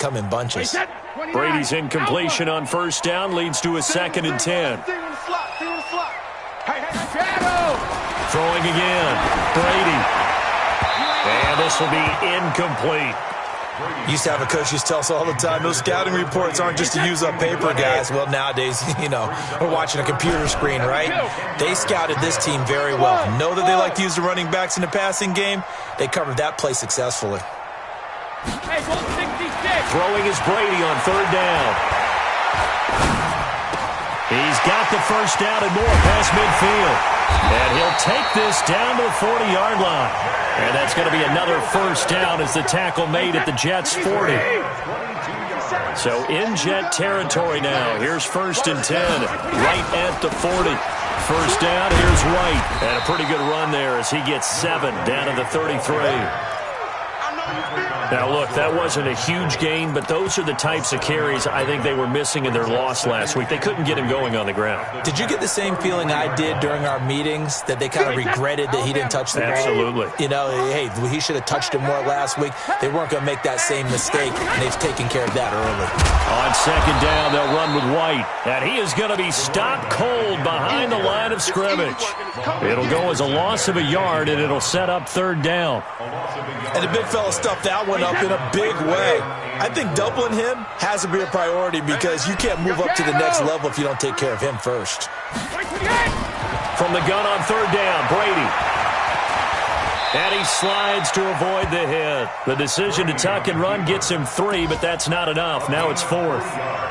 come in bunches. Brady's incompletion on first down leads to a 2nd and 10. Throwing again. Brady. And this will be incomplete. Used to have a coach used to tell us all the time, those scouting reports aren't just to use up paper, guys. Well, nowadays, we're watching a computer screen, right? They scouted this team very well. Know that they like to use the running backs in the passing game. They covered that play successfully. Throwing is Brady on 3rd down. He's got the first down and more past midfield. And he'll take this down to the 40-yard line. And that's going to be another first down as the tackle made at the Jets' 40. So in Jet territory now. Here's 1st and 10, right at the 40. First down, here's White. And a pretty good run there as he gets 7 down to the 33. Now, look, that wasn't a huge gain, but those are the types of carries I think they were missing in their loss last week. They couldn't get him going on the ground. Did you get the same feeling I did during our meetings, that they kind of regretted that he didn't touch the ball? Absolutely. Hey, he should have touched it more last week. They weren't going to make that same mistake, and they've taken care of that early. On 2nd down, they'll run with White, and he is going to be stopped cold behind the line of scrimmage. It'll go as a loss of a yard, and it'll set up 3rd down. And the big fella stuffed that one up in a big way. I think doubling him has to be a priority because you can't move up to the next level if you don't take care of him first. From the gun on 3rd down, Brady. And he slides to avoid the hit. The decision to tuck and run gets him 3, but that's not enough. Now it's 4th.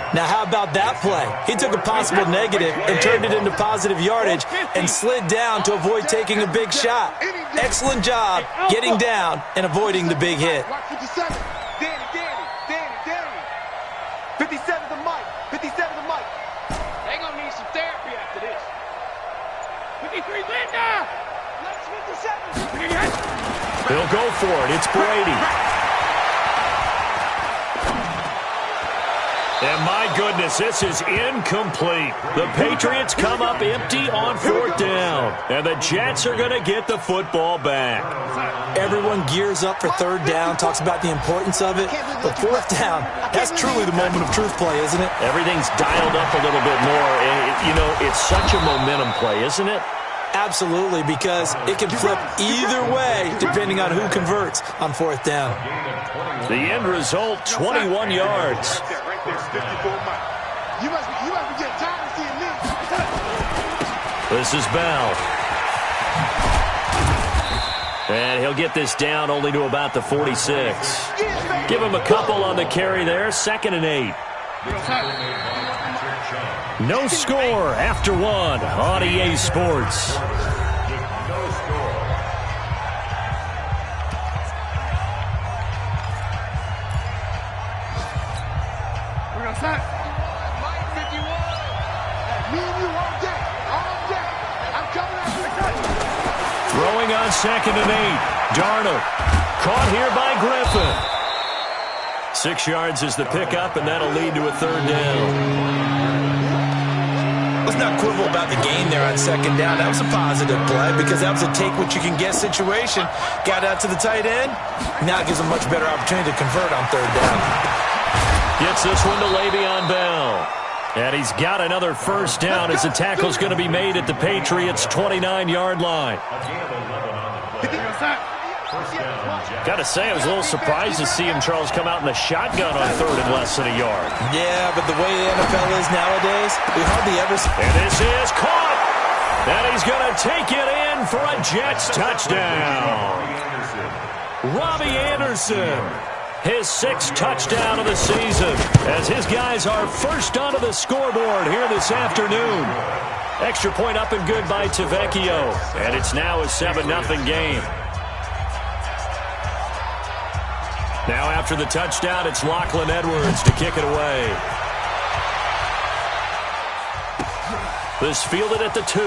Now, how about that play? He took a possible negative and turned it into positive yardage and slid down to avoid taking a big shot. Excellent job getting down and avoiding the big hit. 57 the mic. 57 the mic. They're going to need some therapy after this. 53 Linda. Let's 57. He'll go for it. It's Brady. And my goodness, this is incomplete. The Patriots come up empty on 4th down. And the Jets are going to get the football back. Everyone gears up for 3rd down, talks about the importance of it. But 4th down, that's truly the moment of truth play, isn't it? Everything's dialed up a little bit more. And, it's such a momentum play, isn't it? Absolutely, because it can flip either way depending on who converts on 4th down. The end result, 21 yards. This is Bell. And he'll get this down only to about the 46. Give him a couple on the carry there. 2nd and 8. No score after 1 on EA Sports. We're going to start. Mike 51. Me and you all day. All day. I'm coming after. Throwing on 2nd and 8. Darnold. Caught here by Griffin. 6 yards is the pickup, and that'll lead to a 3rd down. Let's not quibble about the gain there on 2nd down. That was a positive play because that was a take-what-you-can-get situation. Got out to the tight end. Now it gives them much better opportunity to convert on 3rd down. Gets this one to Le'Veon Bell. And he's got another first down as the tackle's going to be made at the Patriots' 29-yard line. Got to say, I was a little surprised to see him, Charles, come out in the shotgun on 3rd and less than a yard. Yeah, but the way the NFL is nowadays, we hardly ever see. And this is caught. And he's going to take it in for a Jets touchdown. Robbie Anderson, his 6th touchdown of the season, as his guys are first onto the scoreboard here this afternoon. Extra point up and good by Tavecchio. And it's now a 7-0 game. Now after the touchdown, it's Lachlan Edwards to kick it away. This fielded at the 2.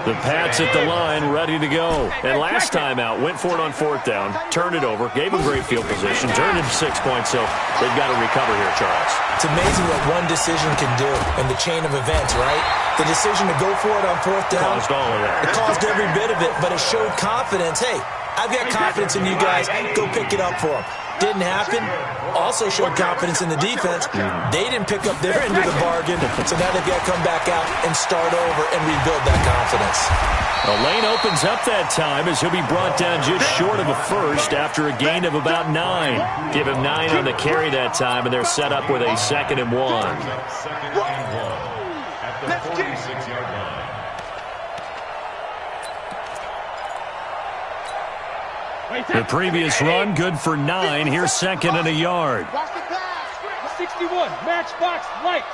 The Pats at the line, ready to go. And last time out, went for it on 4th down, turned it over, gave them great field position, turned it to 6 points, so they've got to recover here, Charles. It's amazing what one decision can do in the chain of events, right? The decision to go for it on 4th down. Caused all of that. It caused every bit of it, but it showed confidence. Hey, I've got confidence in you guys. Go pick it up for them. Didn't happen. Also showed confidence in the defense. They didn't pick up their end of the bargain, so now they've got to come back out and start over and rebuild that confidence. The lane opens up that time as he'll be brought down just short of a first after a gain of about 9. Give him 9 on the carry that time, and they're set up with a 2nd and 1. The previous run, good for 9. Here's 2nd and a yard. Watch the pass. 61, matchbox, lights.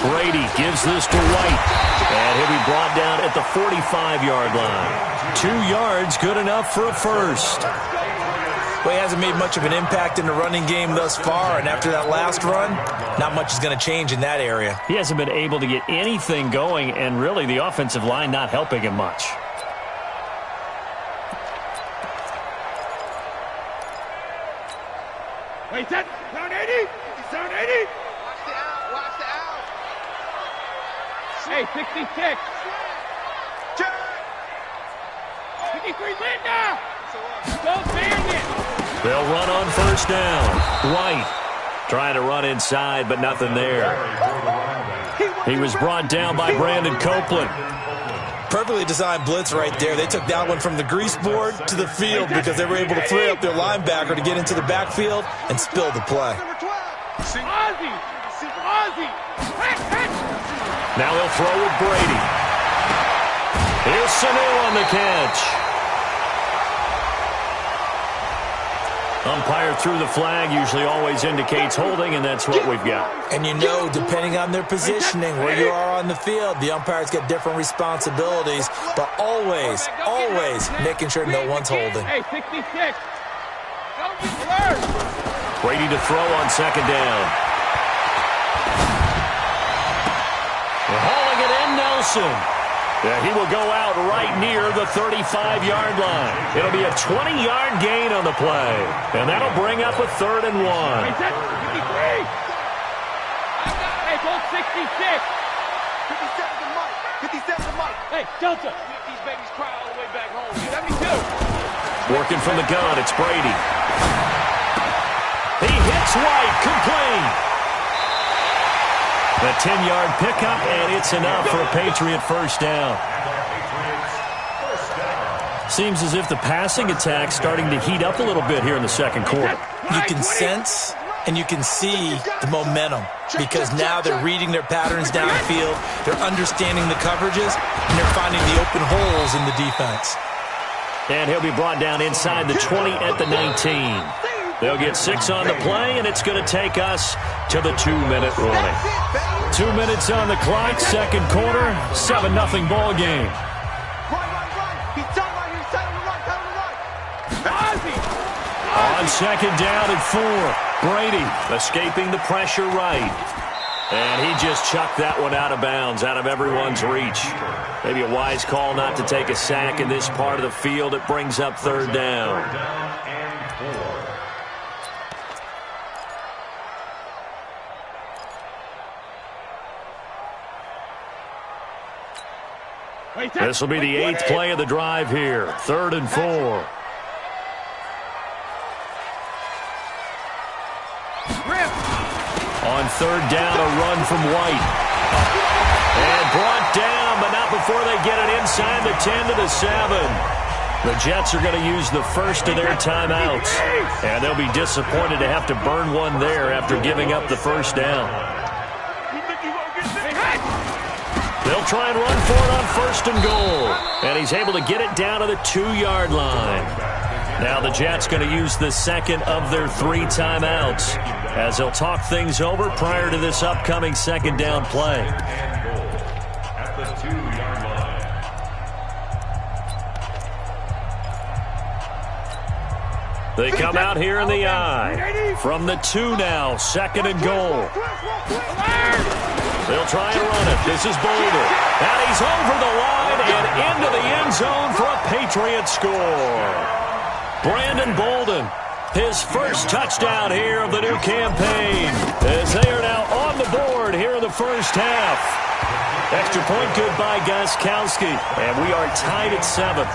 Brady gives this to White. And he'll be brought down at the 45-yard line. 2 yards, good enough for a first. Well, he hasn't made much of an impact in the running game thus far, and after that last run, not much is going to change in that area. He hasn't been able to get anything going, and really the offensive line not helping him much. Wait, that zone 80. Zone 80. Watch the out. Watch the out. Hey, 66. Check. 53, Linda. Don't ban it. They'll run on 1st down. White trying to run inside, but nothing there. He was brought down by Brandon Copeland. Perfectly designed blitz right there. They took that one from the grease board to the field because they were able to free up their linebacker to get into the backfield and spill the play. Ozzy. Ozzy. Now he'll throw with Brady. Here's Sanu on the catch. Umpire threw the flag, usually always indicates holding, and that's what we've got. And you know, depending on their positioning, where you are on the field, the umpire's got different responsibilities, but always, always making sure no one's holding. Hey, 66. Don't get blurred. Brady to throw on 2nd down. They're hauling it in, Nelson. Yeah, he will go out right near the 35-yard line. It'll be a 20-yard gain on the play, and that'll bring up a 3rd and 1. Hey, 53. Hey, goal 66. 57 to Mike. 57 to Mike. Hey, Delta. These babies cry all the way back home. 72. Working from the gun, it's Brady. He hits White, complete. A 10-yard pickup, and it's enough for a Patriot 1st down. Seems as if the passing attack's starting to heat up a little bit here in the 2nd quarter. You can sense and you can see the momentum because now they're reading their patterns downfield, they're understanding the coverages, and they're finding the open holes in the defense. And he'll be brought down inside the 20 at the 19. They'll get 6 on the play, and it's going to take us to the 2-minute warning. 2 minutes on the clock, 2nd quarter, 7-0 ball game. On 2nd down at 4, Brady escaping the pressure right. And he just chucked that one out of bounds, out of everyone's reach. Maybe a wise call not to take a sack in this part of the field. It brings up 3rd down. This will be the 8th play of the drive here. 3rd and 4. On 3rd down, a run from White. And brought down, but not before they get it inside the 10 to the 7. The Jets are going to use the first of their timeouts. And they'll be disappointed to have to burn one there after giving up the 1st down. They'll try and run for it on 1st and goal. And he's able to get it down to the 2-yard line. Now the Jets going to use the 2nd of their 3 timeouts as they'll talk things over prior to this upcoming 2nd down play. They come out here in the I. From the 2 now, 2nd and goal. They'll try and run it. This is Boulder. And he's over the line and into the end zone for a Patriot score. Brandon Bolden, his first touchdown here of the new campaign, as they are now on the board here in the first half. Extra point good by Gostkowski, and we are tied at 7.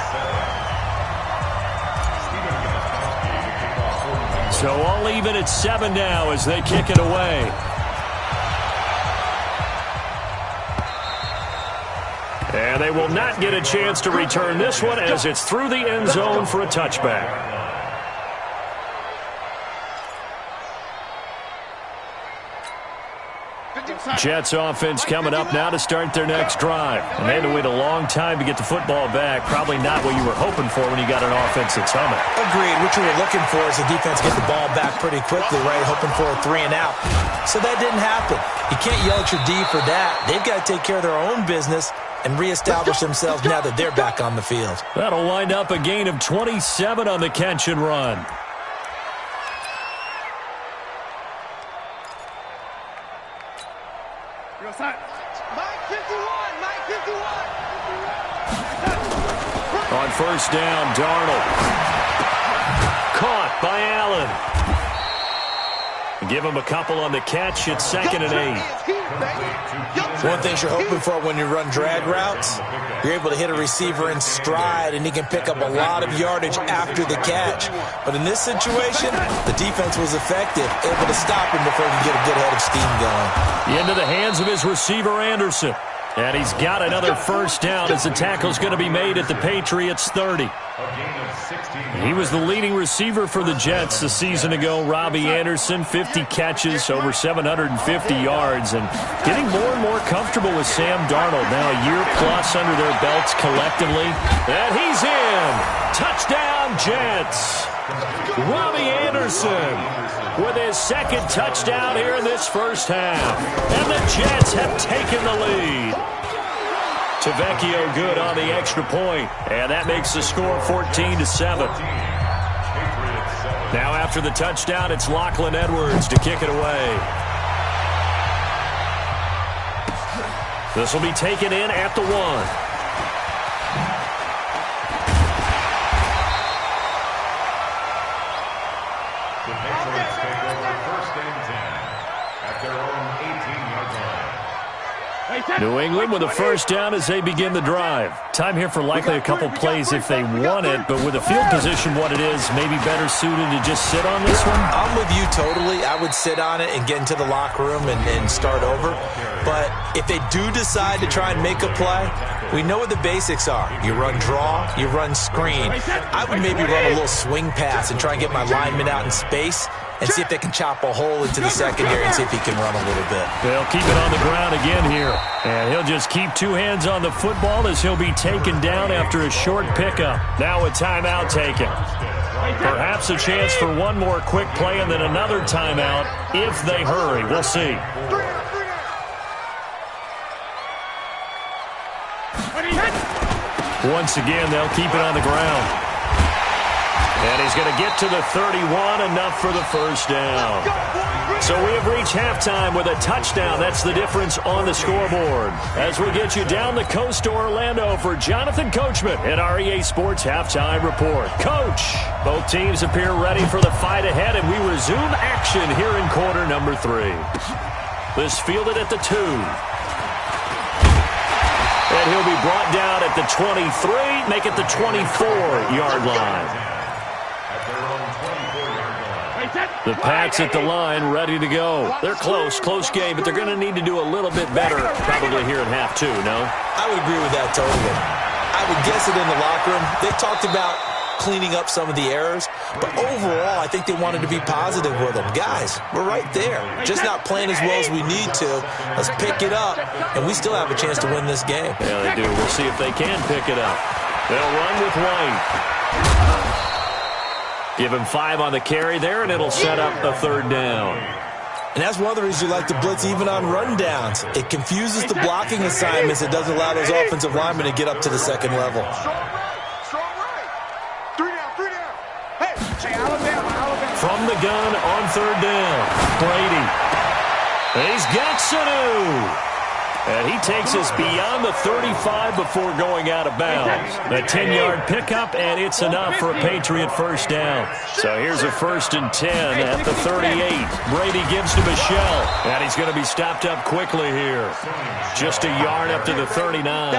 So all even at 7 now as they kick it away. And they will not get a chance to return this one as it's through the end zone for a touchback. Jets offense coming up now to start their next drive. And they had to wait a long time to get the football back. Probably not what you were hoping for when you got an offense that's humming. Agreed. What you were looking for is the defense get the ball back pretty quickly, right? Hoping for a 3 and out. So that didn't happen. You can't yell at your D for that. They've got to take care of their own business and reestablish themselves now that they're back on the field. That'll wind up a gain of 27 on the catch and run. On first down, Darnold. Caught by Allen. Give him a couple on the catch. It's 2nd and 8. One thing you're hoping for when you run drag routes, you're able to hit a receiver in stride, and he can pick up a lot of yardage after the catch. But in this situation, the defense was effective, able to stop him before he could get a good head of steam going. Into the hands of his receiver, Anderson. And he's got another first down as the tackle's going to be made at the Patriots' 30. He was the leading receiver for the Jets a season ago. Robbie Anderson, 50 catches, over 750 yards, and getting more and more comfortable with Sam Darnold. Now a year plus under their belts collectively. And he's in. Touchdown, Jets. Robbie Anderson with his 2nd touchdown here in this first half. And the Jets have taken the lead. Tavecchio good on the extra point, and that makes the score 14-7. Now after the touchdown, it's Lachlan Edwards to kick it away. This will be taken in at the 1. New England with a first down as they begin the drive. Time here for likely a couple plays if they want it, but with the field position what it is, maybe better suited to just sit on this one? I'm with you totally. I would sit on it and get into the locker room and start over. But if they do decide to try and make a play, we know what the basics are. You run draw, you run screen. I would maybe run a little swing pass and try and get my lineman out in space and see if they can chop a hole into the secondary and see if he can run a little bit. They'll keep it on the ground again here. And he'll just keep 2 hands on the football as he'll be taken down after a short pickup. Now a timeout taken. Perhaps a chance for one more quick play and then another timeout if they hurry. We'll see. Once again, they'll keep it on the ground. And he's going to get to the 31, enough for the first down. So we have reached halftime with a touchdown. That's the difference on the scoreboard. As we get you down the coast to Orlando for Jonathan Coachman in our EA Sports Halftime Report. Coach, both teams appear ready for the fight ahead, and we resume action here in quarter number 3. This fielded at the 2. And he'll be brought down at the 23, make it the 24-yard line. The Pats at the line, ready to go. They're close game, but they're going to need to do a little bit better probably here in half 2, no? I would agree with that totally. I would guess it in the locker room. They talked about cleaning up some of the errors, but overall, I think they wanted to be positive with them. Guys, we're right there. Just not playing as well as we need to. Let's pick it up, and we still have a chance to win this game. Yeah, they do. We'll see if they can pick it up. They'll run with White. Give him 5 on the carry there, and it'll set up a 3rd down. And that's one of the reasons you like to blitz even on rundowns. It confuses the blocking assignments. It doesn't allow those offensive linemen to get up to the 2nd level. Strong right. 3 down. Hey, Alabama. From the gun on 3rd down, Brady. He's got Sanu. And he takes us beyond the 35 before going out of bounds. A 10-yard pickup, and it's enough for a Patriot first down. So here's a 1st and 10 at the 38. Brady gives to Michel, and he's going to be stopped up quickly here. Just a yard up to the 39.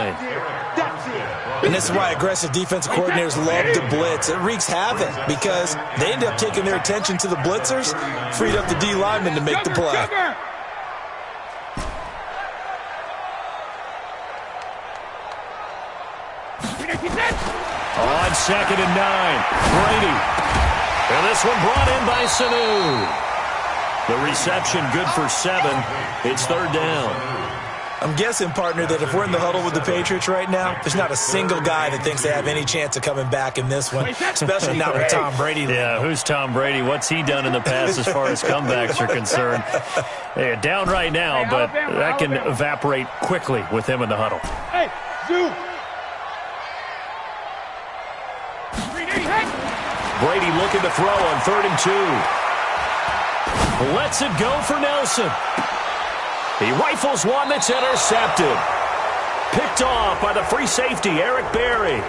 And this is why aggressive defensive coordinators love to blitz. It wreaks havoc because they end up taking their attention to the blitzers, freed up the D lineman to make the play. On 2nd and 9, Brady. And this one brought in by Sanu. The reception good for 7. It's 3rd down. I'm guessing, partner, that if we're in the huddle with the Patriots right now, there's not a single guy that thinks they have any chance of coming back in this one, especially not with Tom Brady. Yeah, who's Tom Brady? What's he done in the past as far as comebacks are concerned? They're down right now, but that can evaporate quickly with him in the huddle. Hey, Zoo! Brady looking to throw on 3rd and 2. Lets it go for Nelson. He rifles one that's intercepted. Picked off by the free safety, Eric Berry.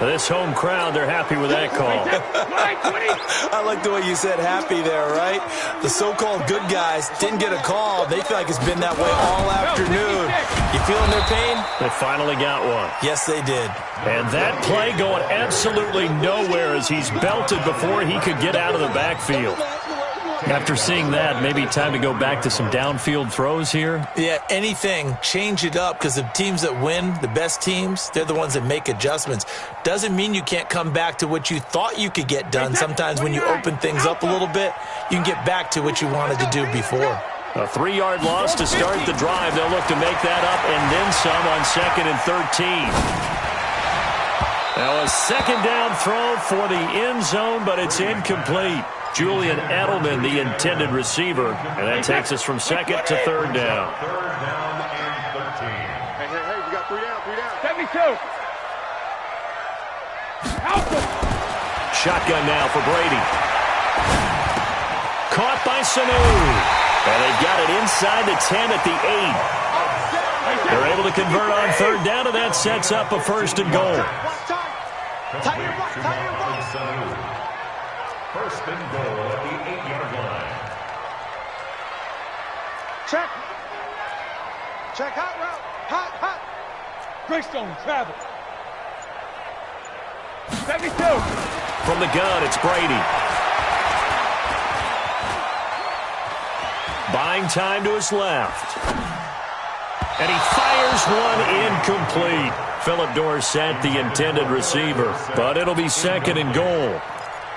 This home crowd, they're happy with that call. I like the way you said happy there, right? The so-called good guys didn't get a call. They feel like it's been that way all afternoon. You feeling their pain? They finally got one. Yes, they did. And that play going absolutely nowhere as he's belted before he could get out of the backfield. After seeing that, maybe time to go back to some downfield throws here. Yeah, anything. Change it up because the teams that win, the best teams, they're the ones that make adjustments. Doesn't mean you can't come back to what you thought you could get done. Sometimes when you open things up a little bit, you can get back to what you wanted to do before. A 3-yard loss to start the drive. They'll look to make that up and then some on 2nd and 13. Now a 2nd down throw for the end zone, but it's incomplete. Julian Edelman, the intended receiver, and that takes us from 2nd to 3rd down. Hey, you got 3 down. 72. Shotgun now for Brady. Caught by Sanu. And they got it inside the 10 at the 8. They're able to convert on 3rd down, and that sets up a 1st and goal. Tie your box. 1st and goal at the 8-yard line. Check hot route. Hot. Greystone, travel. 72. From the gun, it's Brady. Buying time to his left. And he fires one incomplete. Philip Dorsett, the intended receiver. But it'll be 2nd and goal.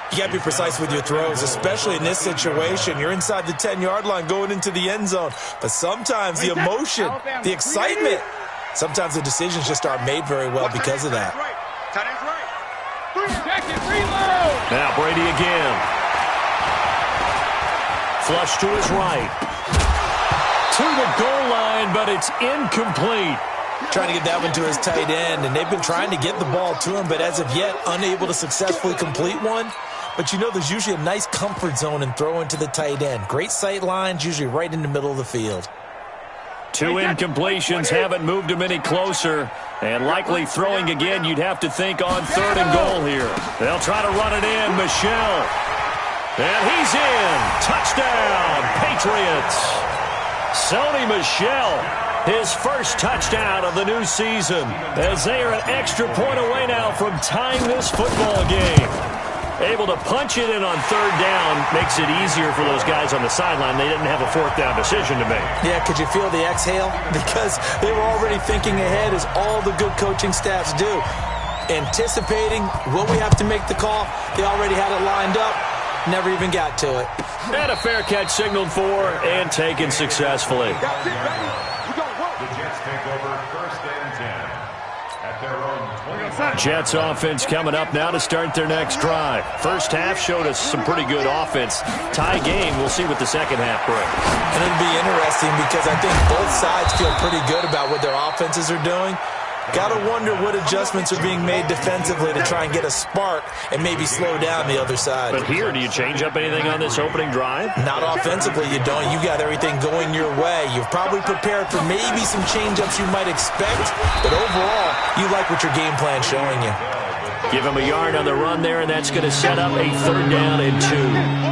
You got to be precise with your throws, especially in this situation. You're inside the 10-yard line going into the end zone. But sometimes the emotion, the excitement, sometimes the decisions just aren't made very well because of that. Now Brady again. Flush to his right. To the goal line, but it's incomplete. Trying to get that one to his tight end, and they've been trying to get the ball to him, but as of yet, unable to successfully complete one. But you know there's usually a nice comfort zone in throwing to the tight end. Great sight lines, usually right in the middle of the field. 2 incompletions haven't moved him any closer. And likely throwing again, you'd have to think on 3rd and goal here. They'll try to run it in. Michel. And he's in. Touchdown, Patriots. Sony Michel, his first touchdown of the new season, as they are an extra point away now from tying this football game. Able to punch it in on 3rd down makes it easier for those guys on the sideline. They didn't have a 4th down decision to make. Yeah, could you feel the exhale? Because they were already thinking ahead, as all the good coaching staffs do. Anticipating, will we have to make the call? They already had it lined up. Never even got to it. And a fair catch signaled for and taken successfully. The Jets take over 1st and 10 at their own 20. Jets offense coming up now to start their next drive. First half showed us some pretty good offense. Tie game, we'll see what the second half brings. And it'll be interesting because I think both sides feel pretty good about what their offenses are doing. Got to wonder what adjustments are being made defensively to try and get a spark and maybe slow down the other side. But here, do you change up anything on this opening drive? Not offensively, you don't. You got everything going your way. You've probably prepared for maybe some change-ups you might expect, but overall, you like what your game plan's showing you. Give him a yard on the run there, and that's going to set up a 3rd down and 2.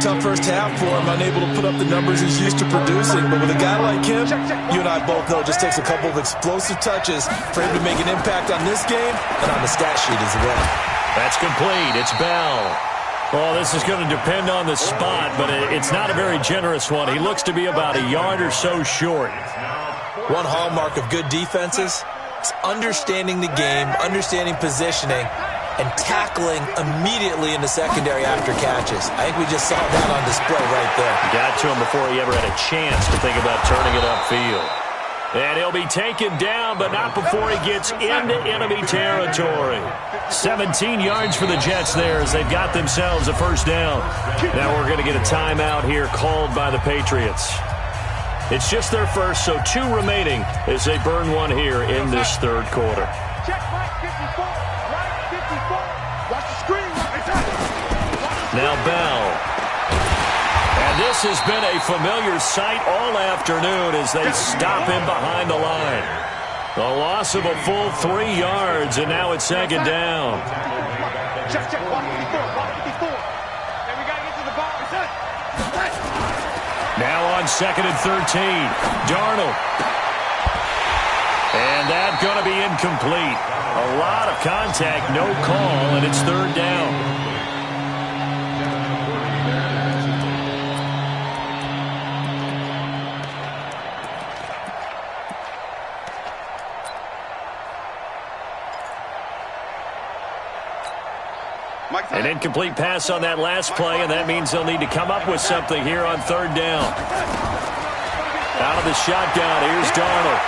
Tough first half for him, unable to put up the numbers he's used to producing. But with a guy like him, you and I both know it just takes a couple of explosive touches for him to make an impact on this game and on the stat sheet as well. That's complete. It's Bell. Well, this is going to depend on the spot, but it's not a very generous one. He looks to be about a yard or so short. One hallmark of good defenses is understanding the game, understanding positioning, and tackling immediately in the secondary after catches. I think we just saw that on display right there. Got to him before he ever had a chance to think about turning it upfield. And he'll be taken down, but not before he gets into enemy territory. 17 yards for the Jets there as they've got themselves a 1st down. Now we're going to get a timeout here called by the Patriots. It's just their first, so 2 remaining as they burn one here in this 3rd quarter. Now Bell. And this has been a familiar sight all afternoon as they stop him behind the line. The loss of a full 3 yards, and now it's 2nd down. Now on 2nd and 13. Darnold. And that's going to be incomplete. A lot of contact, no call, and it's 3rd down. An incomplete pass on that last play, and that means they'll need to come up with something here on 3rd down. Out of the shotgun, here's Darnold.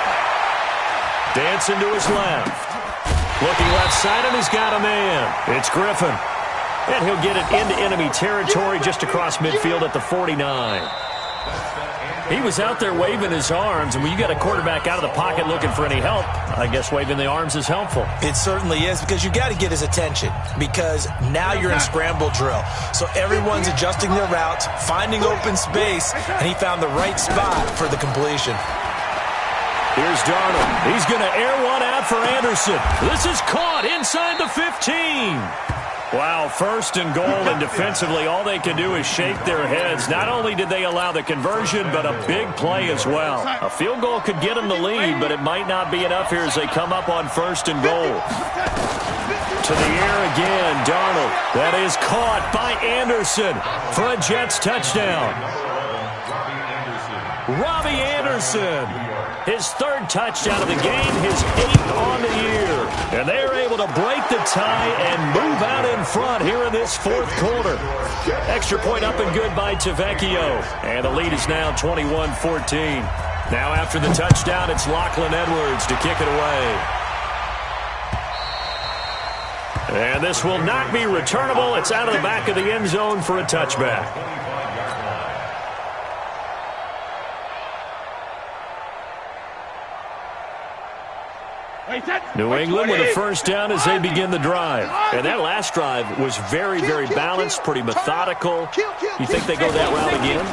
Dancing to his left. Looking left side, and he's got a man. It's Griffin. And he'll get it into enemy territory just across midfield at the 49. He was out there waving his arms, and when you got a quarterback out of the pocket looking for any help, I guess waving the arms is helpful. It certainly is, because you got to get his attention, because now you're in scramble drill. So everyone's adjusting their routes, finding open space, and he found the right spot for the completion. Here's Darnold. He's going to air one out for Anderson. This is caught inside the 15. Wow, 1st and goal, and defensively all they can do is shake their heads. Not only did they allow the conversion, but a big play as well. A field goal could get them the lead, but it might not be enough here as they come up on 1st and goal. To the air again, Darnold. That is caught by Anderson for a Jets touchdown. Robbie Anderson. His 3rd touchdown of the game, his 8th on the year. And they're able to break the tie and move out in front here in this 4th quarter. Extra point up and good by Tavecchio. And the lead is now 21-14. Now after the touchdown, it's Lachlan Edwards to kick it away. And this will not be returnable. It's out of the back of the end zone for a touchback. New England with a 1st down as they begin the drive. And that last drive was very, very balanced, pretty methodical. You think they go that route again?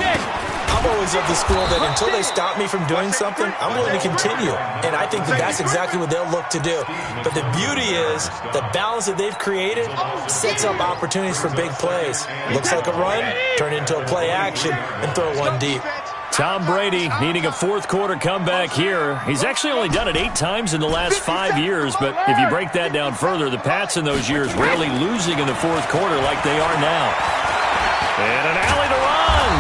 I'm always of the school that until they stop me from doing something, I'm willing to continue. And I think that that's exactly what they'll look to do. But the beauty is the balance that they've created sets up opportunities for big plays. Looks like a run, turn into a play action, and throw one deep. Tom Brady needing a 4th quarter comeback here. He's actually only done it 8 times in the last 5 years, but if you break that down further, the Pats in those years rarely losing in the 4th quarter like they are now. And an alley to run.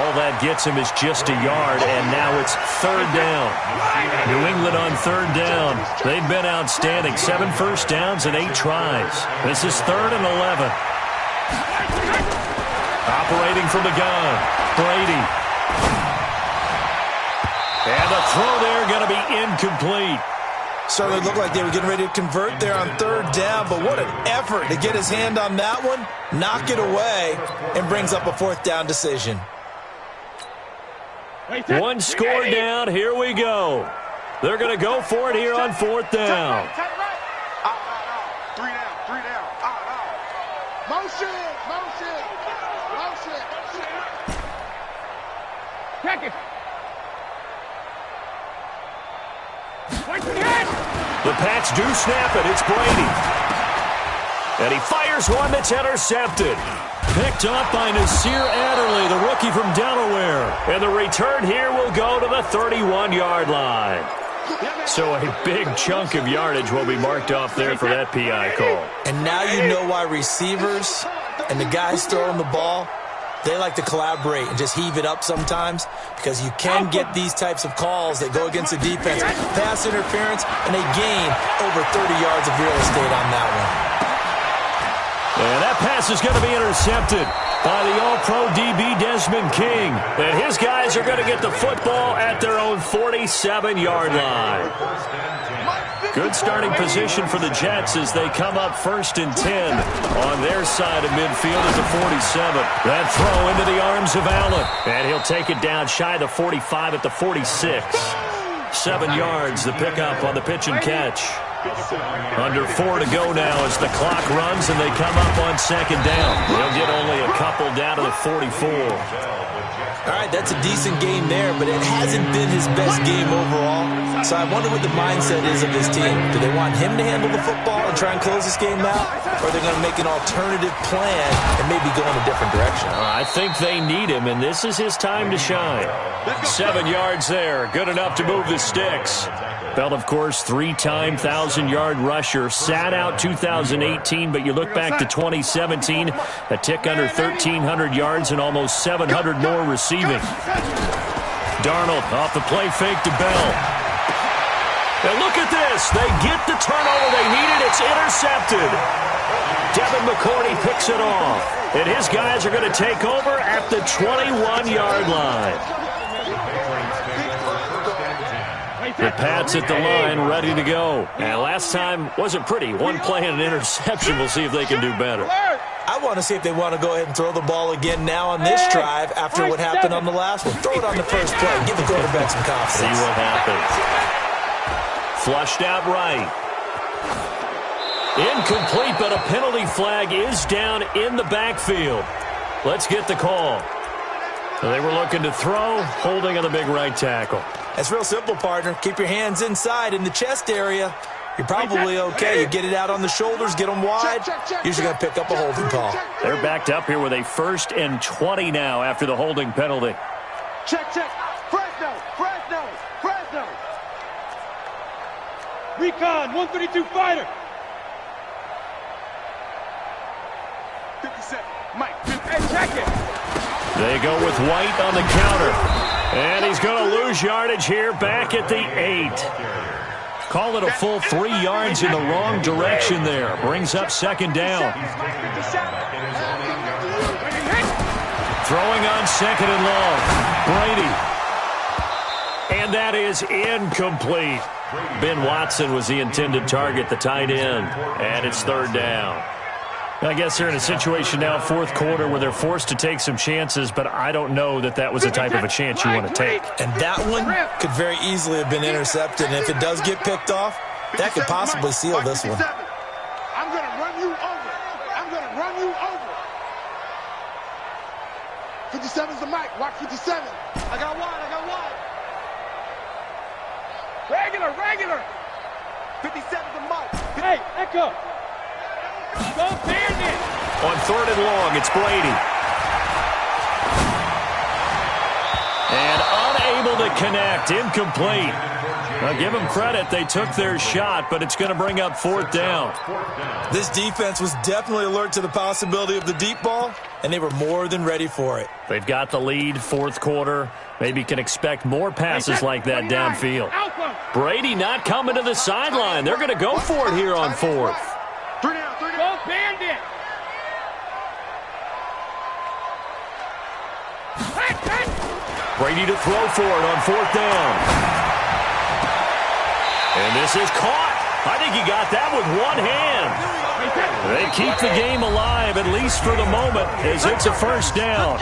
All that gets him is just a yard, and now it's 3rd down. New England on 3rd down. They've been outstanding. 7 first downs and 8 tries. This is 3rd and 11. Operating from the gun, Brady. And the throw there going to be incomplete. Certainly looked like they were getting ready to convert there on 3rd down, but what an effort to get his hand on that one, knock it away, and brings up a 4th down decision. One score down, here we go. They're going to go for it here on 4th down. Three down. Motion. Check it. The Pats do snap it. It's Brady. And he fires one that's intercepted. Picked up by Nasir Adderley, the rookie from Delaware. And the return here will go to the 31-yard line. So a big chunk of yardage will be marked off there for that PI call. And now you know why receivers and the guys throwing the ball, they like to collaborate and just heave it up sometimes, because you can get these types of calls that go against the defense. Pass interference, and they gain over 30 yards of real estate on that one. And that pass is going to be intercepted by the All-Pro DB Desmond King. And his guys are going to get the football at their own 47-yard line. Good starting position for the Jets as they come up 1st and 10 on their side of midfield at the 47. That throw into the arms of Allen. And he'll take it down shy of the 45 at the 46. 7 yards, the pickup on the pitch and catch. Under 4 to go now as the clock runs and they come up on 2nd down. They'll get only a couple down to the 44. All right, that's a decent game there, but it hasn't been his best game overall. So I wonder what the mindset is of his team. Do they want him to handle the football and try and close this game out? Or are they going to make an alternative plan and maybe go in a different direction? I think they need him, and this is his time to shine. 7 yards there, good enough to move the sticks. Bell, of course, 3-time 1,000-yard rusher. Sat out 2018, but you look back to 2017, a tick under 1,300 yards and almost 700 more receiving. Darnold off the play fake to Bell. And look at this. They get the turnover they needed. It's intercepted. Devin McCourty picks it off. And his guys are going to take over at the 21-yard line. The Pats at the line, ready to go. And last time wasn't pretty. One play and an interception. We'll see if they can do better. I want to see if they want to go ahead and throw the ball again now on this drive after what happened on the last one. Throw it on the first play. Give the quarterback some confidence. See what happens. Flushed out right. Incomplete, but a penalty flag is down in the backfield. Let's get the call. So they were looking to throw, holding on the big right tackle. That's real simple, partner. Keep your hands inside in the chest area. You're probably okay. You get it out on the shoulders, get them wide. Usually going to pick up a holding call. They're backed up here with a 1st and 20 now after the holding penalty. Check. Fresno. Recon, 132 fighter. 57. Mike, hey, check it. They go with White on the counter. And he's going to lose yardage here back at the 8. Call it a full 3 yards in the wrong direction there. Brings up 2nd down. Throwing on 2nd and long. Brady. And that is incomplete. Ben Watson was the intended target, the tight end. And it's 3rd down. I guess they're in a situation now, 4th quarter, where they're forced to take some chances, but I don't know that that was the type of a chance you want to take. And that one could very easily have been intercepted, and if it does get picked off, that could possibly seal this one. I'm going to run you over. 57's the mic. Watch 57. I got wide. Regular. 57's the mic. Hey, Echo. On 3rd and long, it's Brady. And unable to connect, incomplete. Now give them credit, they took their shot, but it's going to bring up 4th down. This defense was definitely alert to the possibility of the deep ball, and they were more than ready for it. They've got the lead, 4th quarter. Maybe can expect more passes like that downfield. Brady not coming to the sideline. They're going to go for it here on 4th. Go Bandit! Brady to throw for it on 4th down. And this is caught. I think he got that with one hand. They keep the game alive, at least for the moment, as it's a 1st down.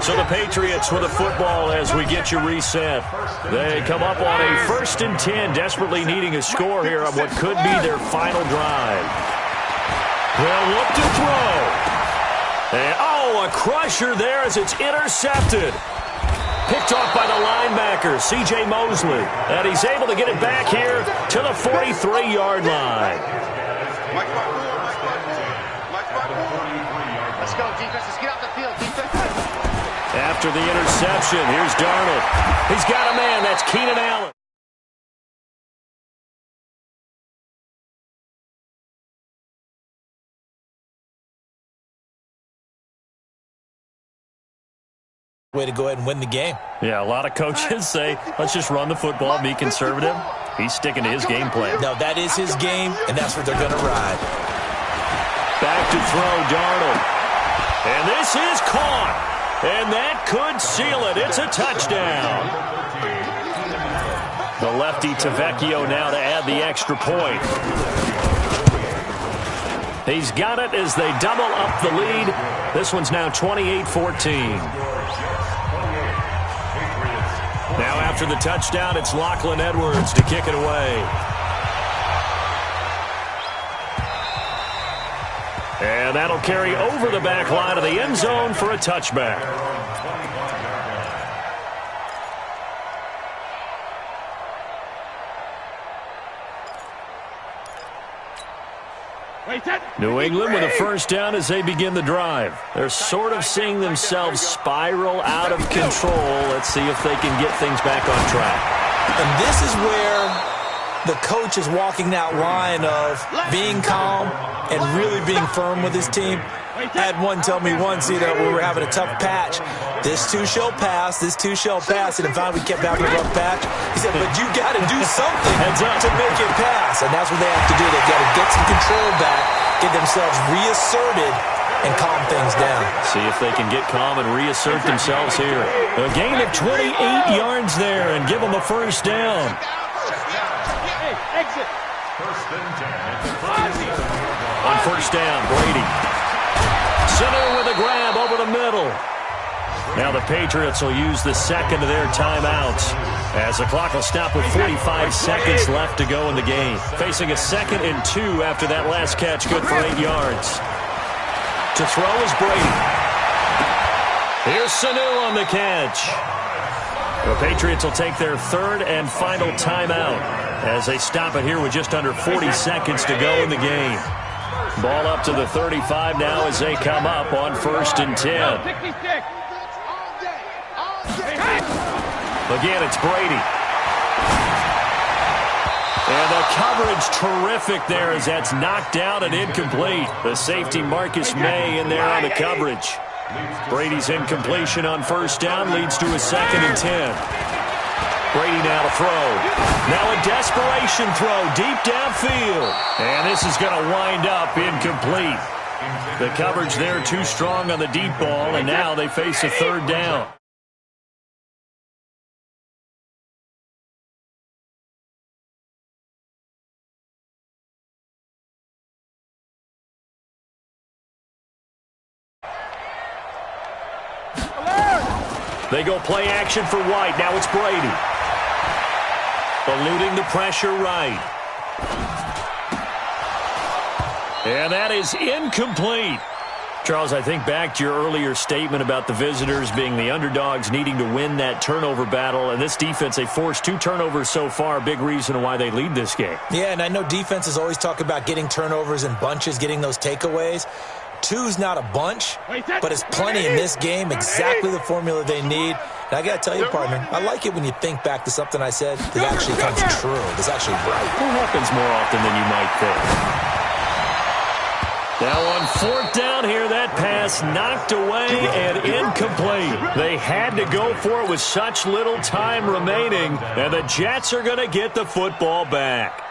So the Patriots with a football as we get you reset. They come up on a 1st and 10, desperately needing a score here on what could be their final drive. They'll look to throw. And, a crusher there as it's intercepted. Picked off by the linebacker, C.J. Mosley. And he's able to get it back here to the 43-yard line. Let's go, defense. Let's get out the field, defense. After the interception, here's Darnold. He's got a man. That's Keenan Allen. Way to go ahead and win the game. Yeah, a lot of coaches say, let's just run the football, be conservative. He's sticking to his game plan. No, that is his game, and that's what they're going to ride. Back to throw, Darnold. And this is caught. And that could seal it. It's a touchdown. The lefty Tavecchio now to add the extra point. He's got it as they double up the lead. This one's now 28-14. Now after the touchdown, it's Lachlan Edwards to kick it away. And that'll carry over the back line of the end zone for a touchback. New England with a first down as they begin the drive. They're sort of seeing themselves spiral out of control. Let's see if they can get things back on track. And this is where the coach is walking that line of being calm and really being firm with his team. I had one tell me once, we were having a tough patch. This too shall pass, this too shall pass. And finally we kept having a rough patch. He said, but you got to do something to make it pass. And that's what they have to do. They've got to get some control back, get themselves reasserted, and calm things down. See if they can get calm and reassert themselves here. A gain of 28 yards there and give them a first down. Exit. On first down, Brady. Center with a grab over the middle. Now the Patriots will use the second of their timeouts as the clock will stop with 45 seconds left to go in the game. Facing a 2nd and 2 after that last catch, good for 8 yards. To throw is Brady. Here's Sanu on the catch. The Patriots will take their 3rd and final timeout as they stop it here with just under 40 seconds to go in the game. Ball up to the 35 now as they come up on 1st and 10. Again, it's Brady. And the coverage terrific there as that's knocked down and incomplete. The safety Marcus May in there on the coverage. Brady's incompletion on first down leads to a 2nd and 10. Brady now to throw. Now a desperation throw deep downfield. And this is going to wind up incomplete. The coverage there too strong on the deep ball, and now they face a 3rd down. They go play action for White. Now it's Brady. Eluding the pressure right. And that is incomplete. Charles, I think back to your earlier statement about the visitors being the underdogs needing to win that turnover battle. And this defense, they forced 2 turnovers so far. Big reason why they lead this game. Yeah, and I know defenses always talk about getting turnovers in bunches, getting those takeaways. 2's not a bunch, but it's plenty in this game, exactly the formula they need. And I got to tell you, partner, I like it when you think back to something I said that actually comes true. It's actually right. It happens more often than you might think. Now on 4th down here, that pass knocked away and incomplete. They had to go for it with such little time remaining, and the Jets are going to get the football back.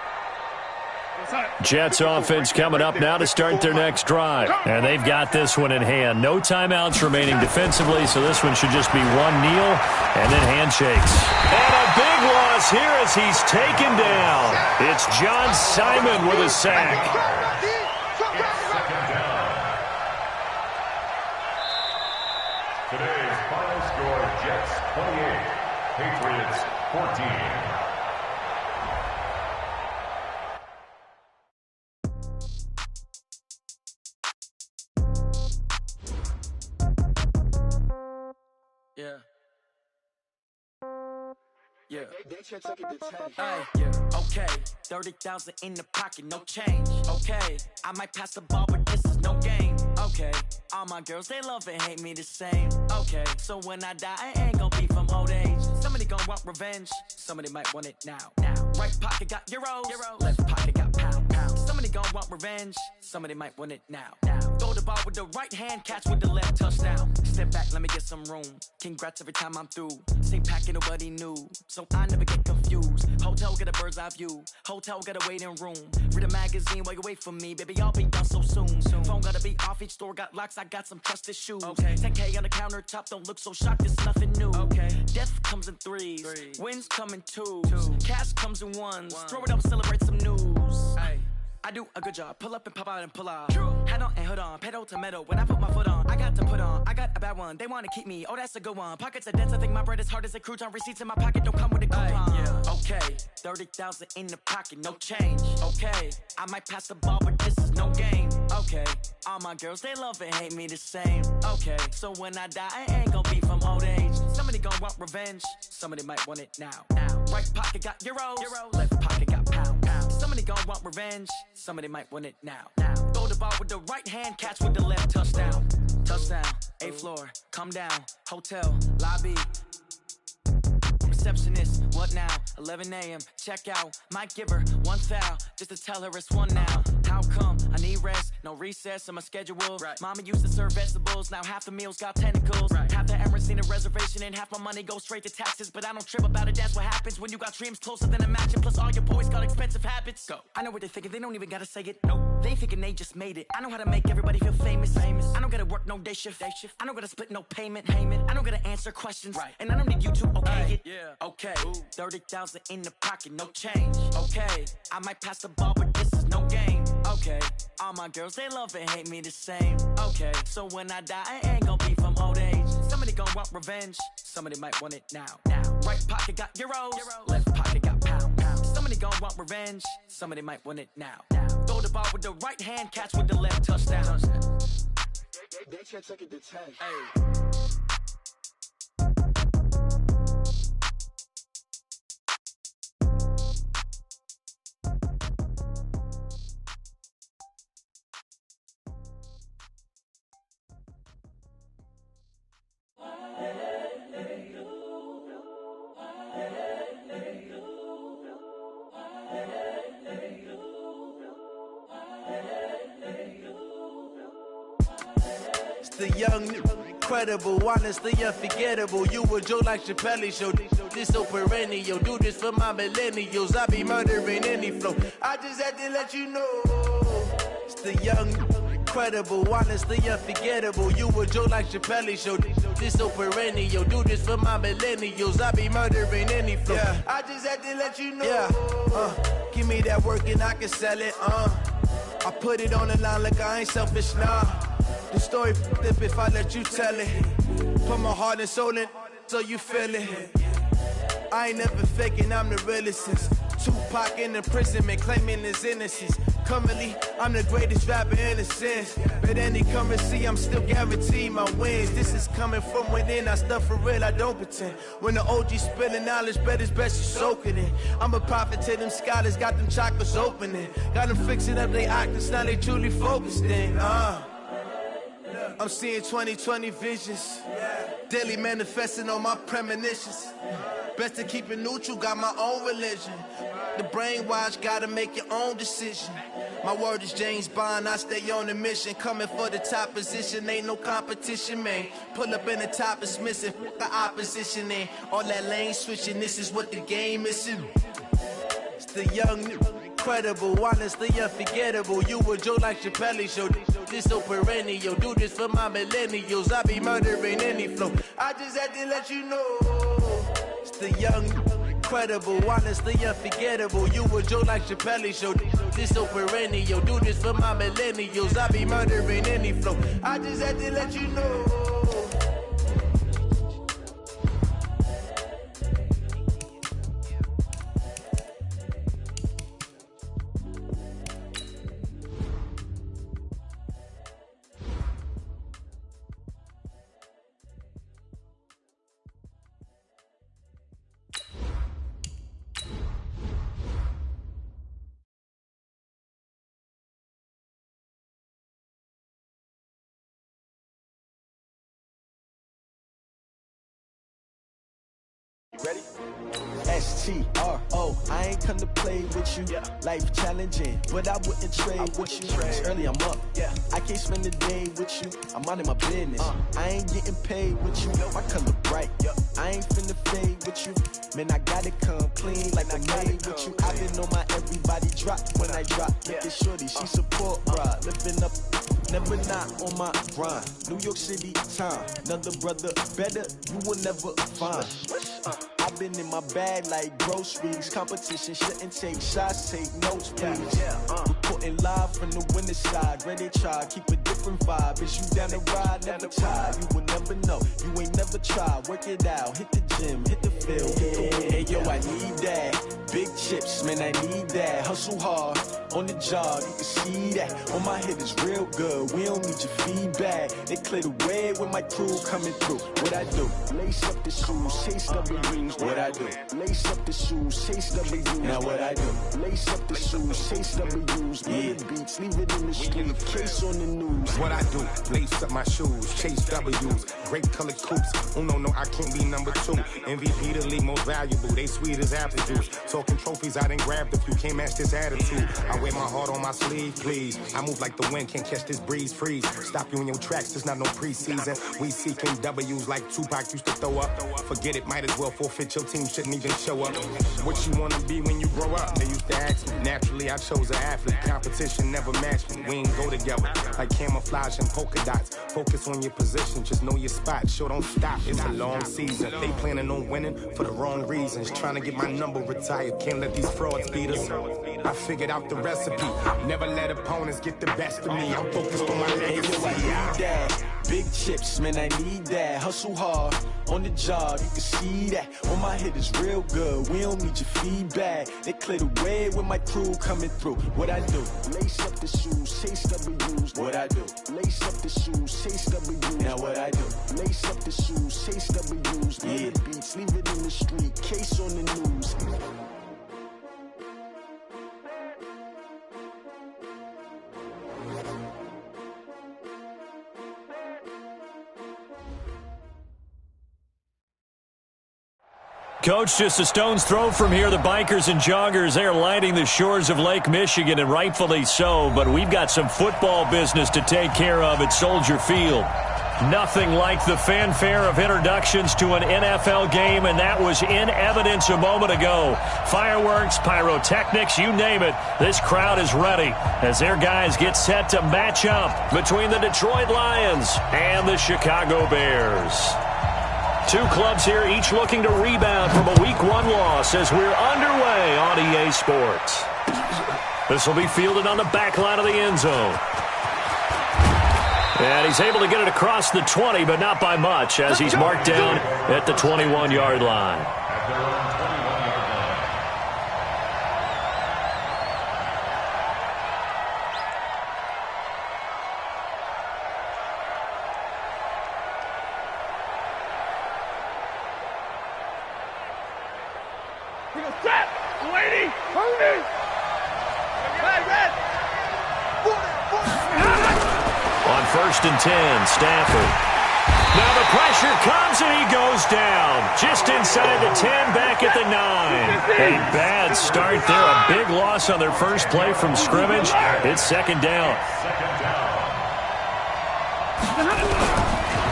Jets offense coming up now to start their next drive. And they've got this one in hand. No timeouts remaining defensively, so this one should just be one kneel and then handshakes. And a big loss here as he's taken down. It's John Simon with a sack. Today's final score, Jets 28, Patriots 14. Yeah. Okay. 30,000 in the pocket, no change. Okay. I might pass the ball, but this is no game. Okay. All my girls, they love and hate me the same. Okay. So when I die, I ain't gon' be from old age. Somebody gon' want revenge. Somebody might want it now. Right pocket got euros. Left pocket got pound. Somebody gon' want revenge. Somebody might want it now. Throw the ball with the right hand, catch with the left, touchdown. Step back, let me get some room. Congrats every time I'm through. Same packet, nobody knew. So I never get confused. Hotel get a bird's eye view. Hotel get a waiting room. Read a magazine while you wait for me. Baby, I'll be done so soon. Phone gotta be off, each store got locks. I got some trusted shoes. 10K on the countertop, don't look so shocked, it's nothing new. Death comes in threes. Wins come in twos. Cash comes in ones. Throw it up, celebrate some news. I do a good job. Pull up and pop out and pull out. Head on and hood on. Pedal to metal. When I put my foot on, I got to put on. I got a bad one. They want to keep me. Oh, that's a good one. Pockets are dense. I think my bread is hard as a crouton. Receipts in my pocket don't come with a coupon. Okay. 30,000 in the pocket. No change. Okay. I might pass the ball, but this is no game. Okay. All my girls, they love and hate me the same. Okay. So when I die, I ain't gon' be from old age. Somebody gon' want revenge. Somebody might want it now. Right pocket got euros. Left pocket got pound. Somebody gon' want revenge. Somebody might want it now. Throw the ball with the right hand, catch with the left, touchdown. Touchdown, 8th floor, come down, hotel, lobby. Receptionist, what now? 11 a.m., check out. Might give her one foul, just to tell her it's one now. How come? I need rest, no recess in my schedule. Mama used to serve vegetables, now half the meals got tentacles. Half the Emirates need a reservation and half my money goes straight to taxes. But I don't trip about it, that's what happens when you got dreams closer than a matching. Plus all your boys got expensive habits. Go. I know what they're thinking, they don't even gotta say it. Nope. They thinking they just made it. I know how to make everybody feel famous. I don't gotta work no day shift. I don't gotta split no payment. I don't gotta answer questions. And I don't need you to okay it. Okay, 30,000 in the pocket, no change. Okay, I might pass the ball, but this is no game. Okay, all my girls, they love and hate me the same. Okay, so when I die, I ain't gon' be from old age. Somebody gon' want revenge. Somebody might want it now. Right pocket got euros. Left pocket got pound. Somebody gon' want revenge. Somebody might want it now. Throw the ball with the right hand, catch with the left, touchdown. They can't take it to 10. The young, incredible, honestly unforgettable. You a Joe like Chappelle show. This so perennial. Do this for my millennials. I be murdering any flow. I just had to let you know. It's the young, incredible, honestly unforgettable. You a Joe like Chappelle show. This so perennial. Do this for my millennials. I be murdering any flow. I just had to let you know. Give me that work and I can sell it. I put it on the line like I ain't selfish, nah. The story f***ed if I let you tell it. Put my heart and soul in so you feel it. I ain't never faking, I'm the realest since Tupac in imprisonment, claiming his innocence. Currently, I'm the greatest rapper in a sense. But any currency, I'm still guaranteed my wins. This is coming from within, I stuff for real, I don't pretend. When the OG spilling knowledge, bet it's best you soak it in. I'm a prophet to them scholars, got them chakras opening. Got them fixing up their octaves, now they truly focused in. I'm seeing 2020 visions, daily manifesting on my premonitions. Best to keep it neutral, got my own religion. The brainwash, gotta make your own decision. My word is James Bond, I stay on a mission. Coming for the top position, ain't no competition, man. Pull up in the top, it's missing, the opposition in. All that lane switching, this is what the game is. It's the young, incredible, honestly unforgettable. You a Joe like Chappelle show. This so perennial. Do this for my millennials. I be murdering any flow. I just had to let you know. It's the young, incredible, honestly unforgettable. You a Joe like Chappelle show. This so perennial. Do this for my millennials. I be murdering any flow. I just had to let you know. Ready? STRO, I ain't come to play with you. Life challenging, but I wouldn't trade with you. It's early, I'm up. I can't spend the day with you. I'm minding my business. I ain't getting paid with you. My color bright. I ain't finna fade with you. Man, I gotta come clean like I'm made with you. I been on my everybody drop when I drop. Look at shorty, she support ride. Living up, never not on my grind. New York City time, another brother better you will never find. I've been in my bag like groceries. Competition shouldn't take shots, take notes, please. Reporting live from the winning side. Ready to try, keep a different vibe. Is you down the ride, never tired. You will never know, you ain't never tried. Work it out, hit the gym, hit the field, hit the win. Hey yo, I need that. Big chips, man, I need that. Hustle hard, on the job, you can see that. On my head is real good, we don't need your feedback. They clear the way with my crew coming through. What I do? Lace up the shoes, chase W's. What I do? Lace up the shoes, chase W's. Now what I do? Lace up the shoes, chase W's. Yeah, beats, leave it in the street, case on the news. What I do? Lace up my shoes, chase W's. Great colored coops. Oh no, I can't be number 2. MVP the league most valuable. They sweet as apple juice. Talking trophies, I done grabbed a few. Can't match this attitude. I wear my heart on my sleeve, please. I move like the wind, can't catch this breeze, freeze. Stop you in your tracks, there's not no preseason. We seeking W's like Tupac used to throw up. Forget it, might as well forfeit. Your team shouldn't even show up. What you wanna be when you grow up? They used to ask me. Naturally, I chose an athlete. Competition never matched me. We ain't go together like camouflage and polka dots. Focus on your position, just know your spot. Sure, don't stop. It's a long season. They planning on winning for the wrong reasons. Trying to get my number retired. Can't let these frauds beat us. I figured out the recipe. Never let opponents get the best of me. I'm focused on my legacy. Big chips, man, I need that. Hustle hard, on the job, you can see that. On my head is real good, we don't need your feedback. They clear the way with my crew coming through. What I do? Lace up the shoes, chase W's. What I do? Lace up the shoes, chase W's. Now what I do? Lace up the shoes, chase W's. Yeah, beats, leave it in the street, case on the news. Coach, just a stone's throw from here. The bikers and joggers, they are lining the shores of Lake Michigan, and rightfully so. But we've got some football business to take care of at Soldier Field. Nothing like the fanfare of introductions to an NFL game, and that was in evidence a moment ago. Fireworks, pyrotechnics, you name it. This crowd is ready as their guys get set to match up between the Detroit Lions and the Chicago Bears. Two clubs here, each looking to rebound from a Week 1 loss as we're underway on EA Sports. This will be fielded on the back line of the end zone. And he's able to get it across the 20, but not by much, as he's marked down at the 21-yard line. On 1st and 10, Stafford. Now the pressure comes and he goes down. Just inside the 10, back at the 9. A bad start there. A big loss on their first play from scrimmage. It's 2nd down.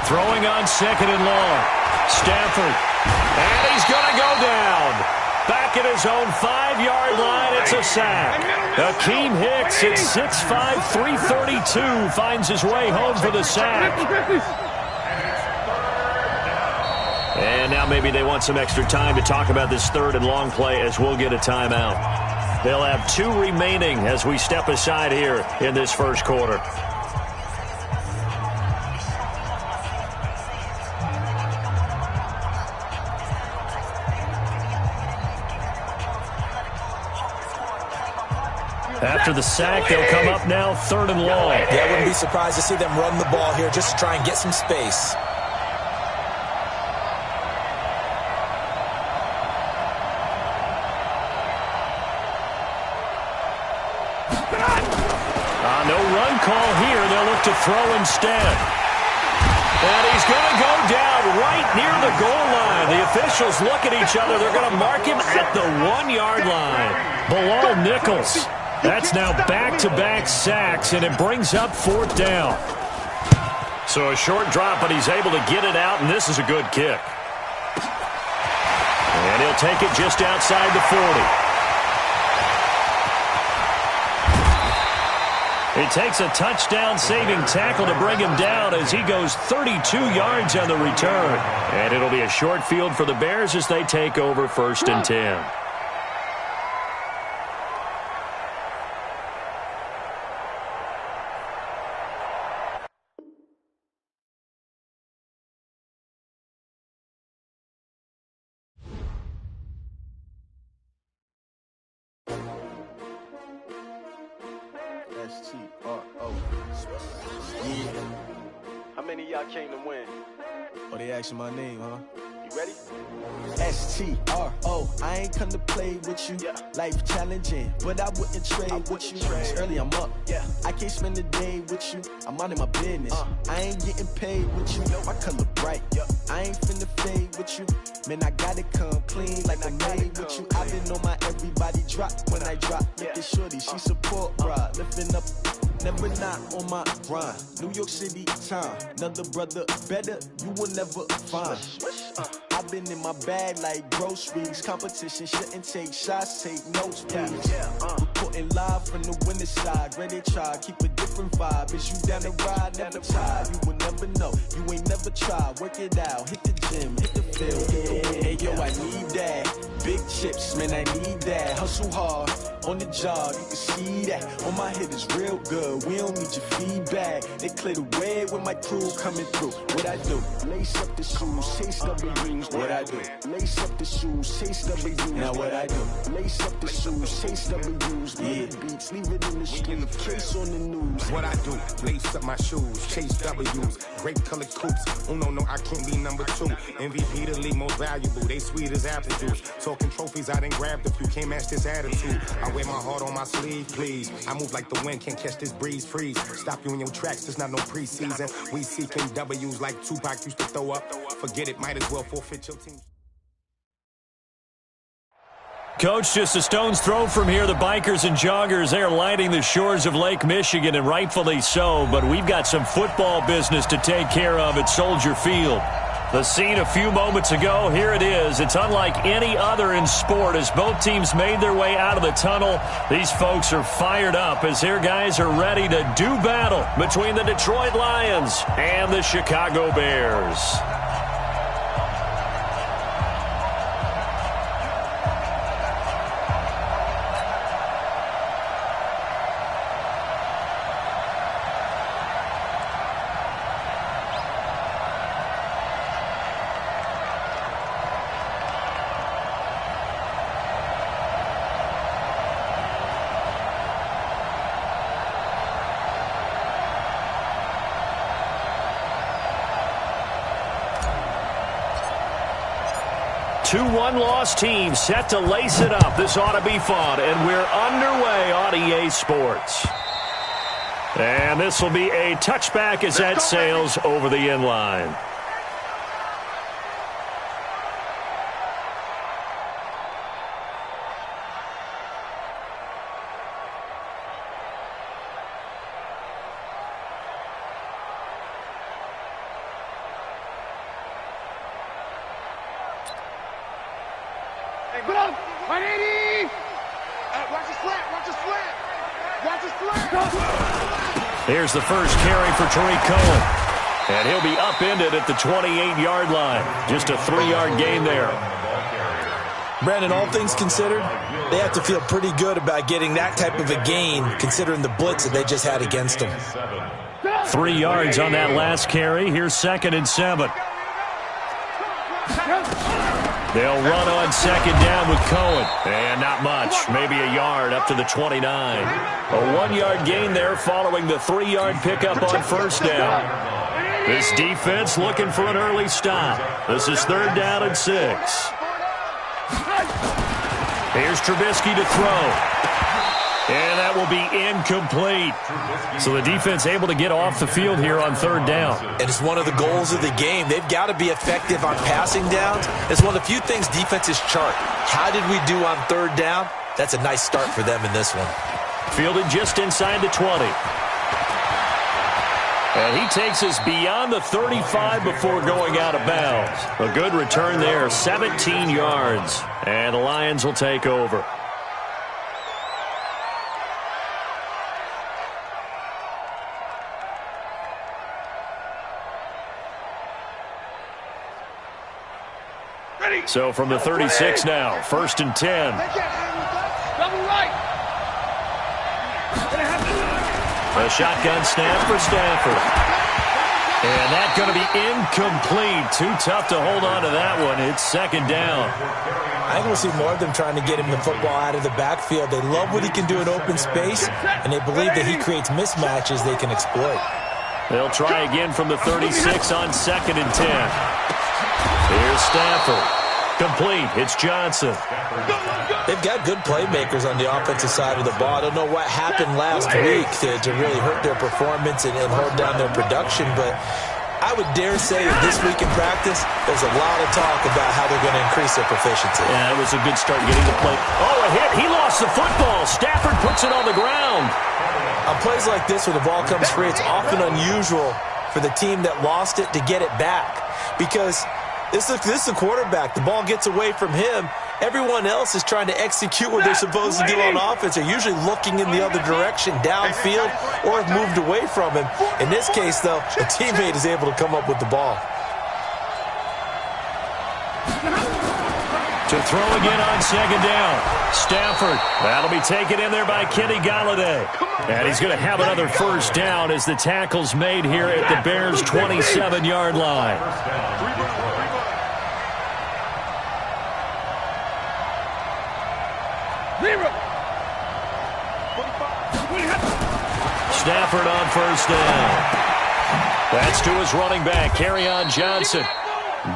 Throwing on 2nd and long. Stafford. And he's going to go down. Back at his own 5-yard line, it's a sack. Akeem Hicks at 6'5", 332 finds his way home for the sack. And now maybe they want some extra time to talk about this 3rd and long play as we'll get a timeout. They'll have 2 remaining as we step aside here in this first quarter. After the sack, they'll come up now 3rd and long. Yeah, I wouldn't be surprised to see them run the ball here just to try and get some space. No run call here. They'll look to throw instead. And he's going to go down right near the goal line. The officials look at each other. They're going to mark him at the 1-yard line. Bilal Nichols. That's now back-to-back sacks, and it brings up 4th down. So a short drop, but he's able to get it out, and this is a good kick. And he'll take it just outside the 40. It takes a touchdown-saving tackle to bring him down as he goes 32 yards on the return. And it'll be a short field for the Bears as they take over 1st and 10. S-T-R-O. Yeah. How many of y'all came to win? Oh, they asking my name, huh? You ready? S-T-R-O. I ain't come to play with you. Life challenging, but I wouldn't trade with you. It's early, I'm up. I can't spend a day with you. I'm out of my business. I ain't getting paid with you. My color bright. I ain't finna fade with you. Man, I gotta come clean like I made with you. I've been on my everybody drop when I drop. Look at shorty, she support ride. Lifting up, never not on my grind. New York City time, another brother better, you will never find. I've been in my bag like groceries. Competition shouldn't take shots, take notes, please. Reporting live from the winning side. Ready to try, keep a different vibe. Is you down the ride, never tired. You will never know, you ain't never tried. Work it out, hit the gym, hit the field. Hey yo, I need that. Big chips, man, I need that. Hustle hard, on the job, you can see that. On my head is real good, we don't need your feedback. They clear the way with my crew coming through. What I do? Lace up the shoes, chase W's. What I do? Lace up the shoes, chase W's. Now what I do? Lace up the shoes, chase W's. Yeah, beats, leave it in the street, case on the news. What I do? Lace up my shoes, chase W's. Grape colored coops. Oh no, I can't be number 2. MVP the league most valuable. They sweet as apple juice. Talking trophies, I done grabbed a few. Can't match this attitude. I wear my heart on my sleeve, please. I move like the wind, can't catch this breeze, freeze. Stop you in your tracks, there's not no preseason. We seeking W's like Tupac used to throw up. Forget it, might as well forfeit your team. Coach, just a stone's throw from here. The bikers and joggers, they are lining the shores of Lake Michigan, and rightfully so. But we've got some football business to take care of at Soldier Field. The scene a few moments ago, here it is. It's unlike any other in sport as both teams made their way out of the tunnel. These folks are fired up as their guys are ready to do battle between the Detroit Lions and the Chicago Bears. Two one-loss teams set to lace it up. This ought to be fun, and we're underway on EA Sports. And this will be a touchback as that sails over the end line. Put up, 180. Watch the slant, watch the slant. Watch the slant. Here's the first carry for Tariq Cohen. And he'll be upended at the 28-yard line. Just a 3-yard gain there. Brandon, all things considered, they have to feel pretty good about getting that type of a gain, considering the blitz that they just had against them. 3 yards on that last carry. Here's 2nd and 7. They'll run on 2nd down with Cohen. And not much. Maybe a yard up to the 29. A 1-yard gain there following the 3-yard pickup on 1st down. This defense looking for an early stop. This is 3rd down and 6. Here's Trubisky to throw. And that will be incomplete. So the defense able to get off the field here on third down. And it's one of the goals of the game. They've got to be effective on passing downs. It's one of the few things defenses chart. How did we do on third down? That's a nice start for them in this one. Fielded just inside the 20. And he takes us beyond the 35 before going out of bounds. A good return there, 17 yards. And the Lions will take over. So from the 36 now, 1st and 10. Double right. A shotgun snap for Stafford. And that's going to be incomplete. Too tough to hold on to that one. It's 2nd down. I think we'll see more of them trying to get him the football out of the backfield. They love what he can do in open space, and they believe that he creates mismatches they can exploit. They'll try again from the 36 on 2nd and 10. Here's Stafford. Complete. It's Johnson. They've got good playmakers on the offensive side of the ball. I don't know what happened last week to really hurt their performance and hold down their production, but I would dare say that this week in practice, there's a lot of talk about how they're going to increase their proficiency. Yeah, it was a good start getting the play. Oh, a hit. He lost the football. Stafford puts it on the ground. On plays like this where the ball comes free, it's often unusual for the team that lost it to get it back because this is the quarterback. The ball gets away from him. Everyone else is trying to execute what they're supposed to do on offense. They're usually looking in the other direction, downfield, or have moved away from him. In this case, though, a teammate is able to come up with the ball. To throw again on 2nd down. Stafford. That'll be taken in there by Kenny Golladay. And he's going to have another 1st down as the tackle's made here at the Bears' 27-yard line. Stafford on 1st down. That's to his running back, Kerryon Johnson.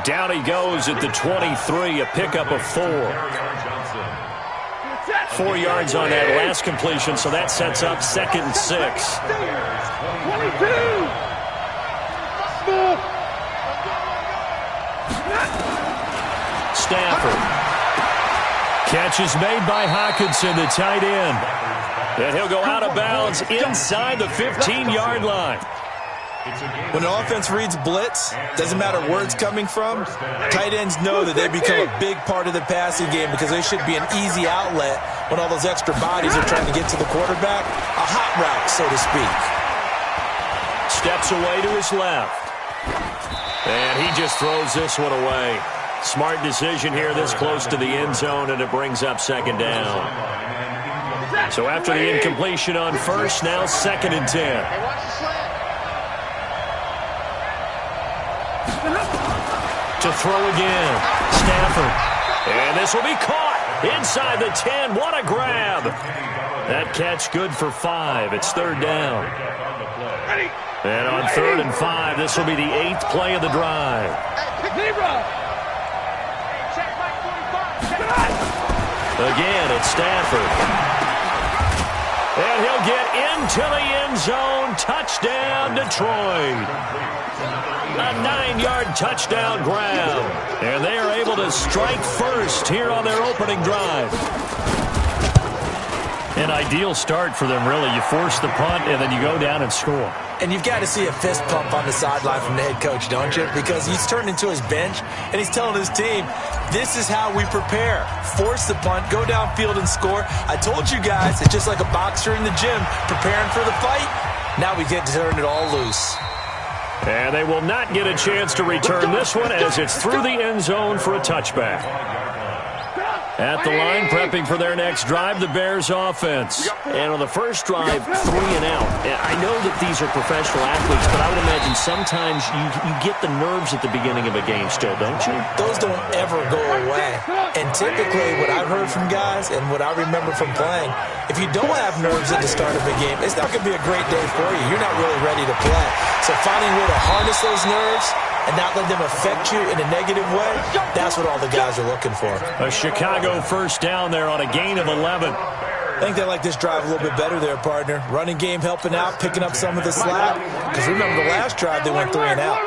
Down he goes at the 23, a pickup of 4. 4 yards on that last completion, so that sets up 2nd and 6. 22. Stafford. Catch is made by Hockenson, the tight end. And he'll go out of bounds inside the 15-yard line. When an offense reads blitz, doesn't matter where it's coming from, tight ends know that they become a big part of the passing game because they should be an easy outlet when all those extra bodies are trying to get to the quarterback. A hot route, so to speak. Steps away to his left. And he just throws this one away. Smart decision here this close to the end zone, and it brings up 2nd down. So after the incompletion on 1st, now 2nd and 10. To throw again, Stafford. And this will be caught inside the 10. What a grab. That catch good for 5. It's 3rd down. And on 3rd and 5, this will be the 8th play of the drive. Again, it's Stafford. And he'll get into the end zone. Touchdown, Detroit. A 9-yard touchdown grab. And they are able to strike first here on their opening drive. An ideal start for them, really. You force the punt, and then you go down and score. And you've got to see a fist pump on the sideline from the head coach, don't you? Because he's turned into his bench, and he's telling his team, this is how we prepare. Force the punt, go downfield and score. I told you guys, it's just like a boxer in the gym preparing for the fight. Now we get to turn it all loose. And they will not get a chance to return this one as it's through the end zone for a touchback. At the line, prepping for their next drive, the Bears offense. And on the first drive, 3 and out. I know that these are professional athletes, but I would imagine sometimes you get the nerves at the beginning of a game still, don't you? Those don't ever go away. And typically, what I've heard from guys and what I remember from playing, if you don't have nerves at the start of a game, it's not going to be a great day for you. You're not really ready to play. So finding a way to harness those nerves and not let them affect you in a negative way, that's what all the guys are looking for. A Chicago first down there on a gain of 11. I think they like this drive a little bit better there, partner. Running game helping out, picking up some of the slack. Because remember the last drive, they went 3 and out.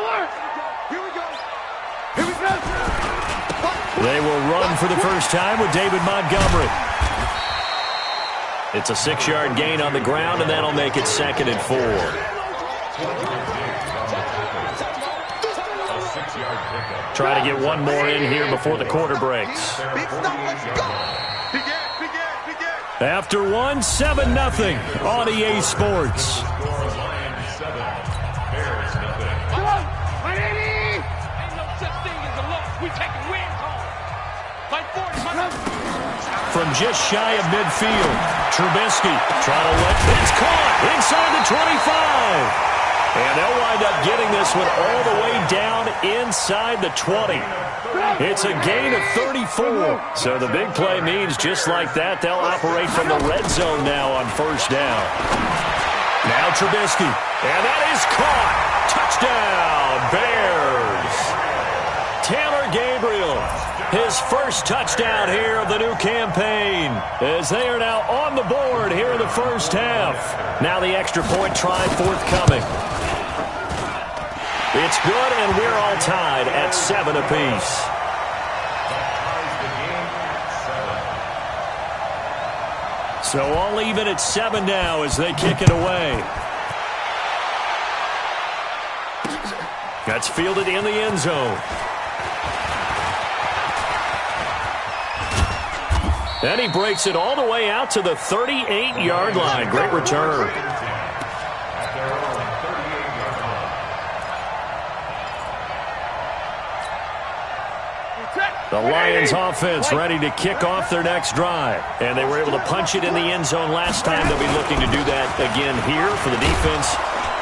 They will run for the first time with David Montgomery. It's a 6-yard gain on the ground, and that'll make it 2nd and 4. Try to get one more in here before the quarter breaks. After one, 7-0 on EA Sports. From just shy of midfield, Trubisky trying to let it's caught inside the 25. And they'll wind up getting this one all the way down inside the 20. It's a gain of 34. So the big play means just like that, they'll operate from the red zone now on first down. Now Trubisky. And that is caught. Touchdown, Bears. Taylor Gabriel, his first touchdown here of the new campaign, as they are now on the board here in the first half. Now the extra point try forthcoming. It's good, and we're all tied at 7 apiece. So all even at 7 now as they kick it away. That's fielded in the end zone. And he breaks it all the way out to the 38-yard line. Great return. The Lions offense ready to kick off their next drive. And they were able to punch it in the end zone last time. They'll be looking to do that again here for the defense.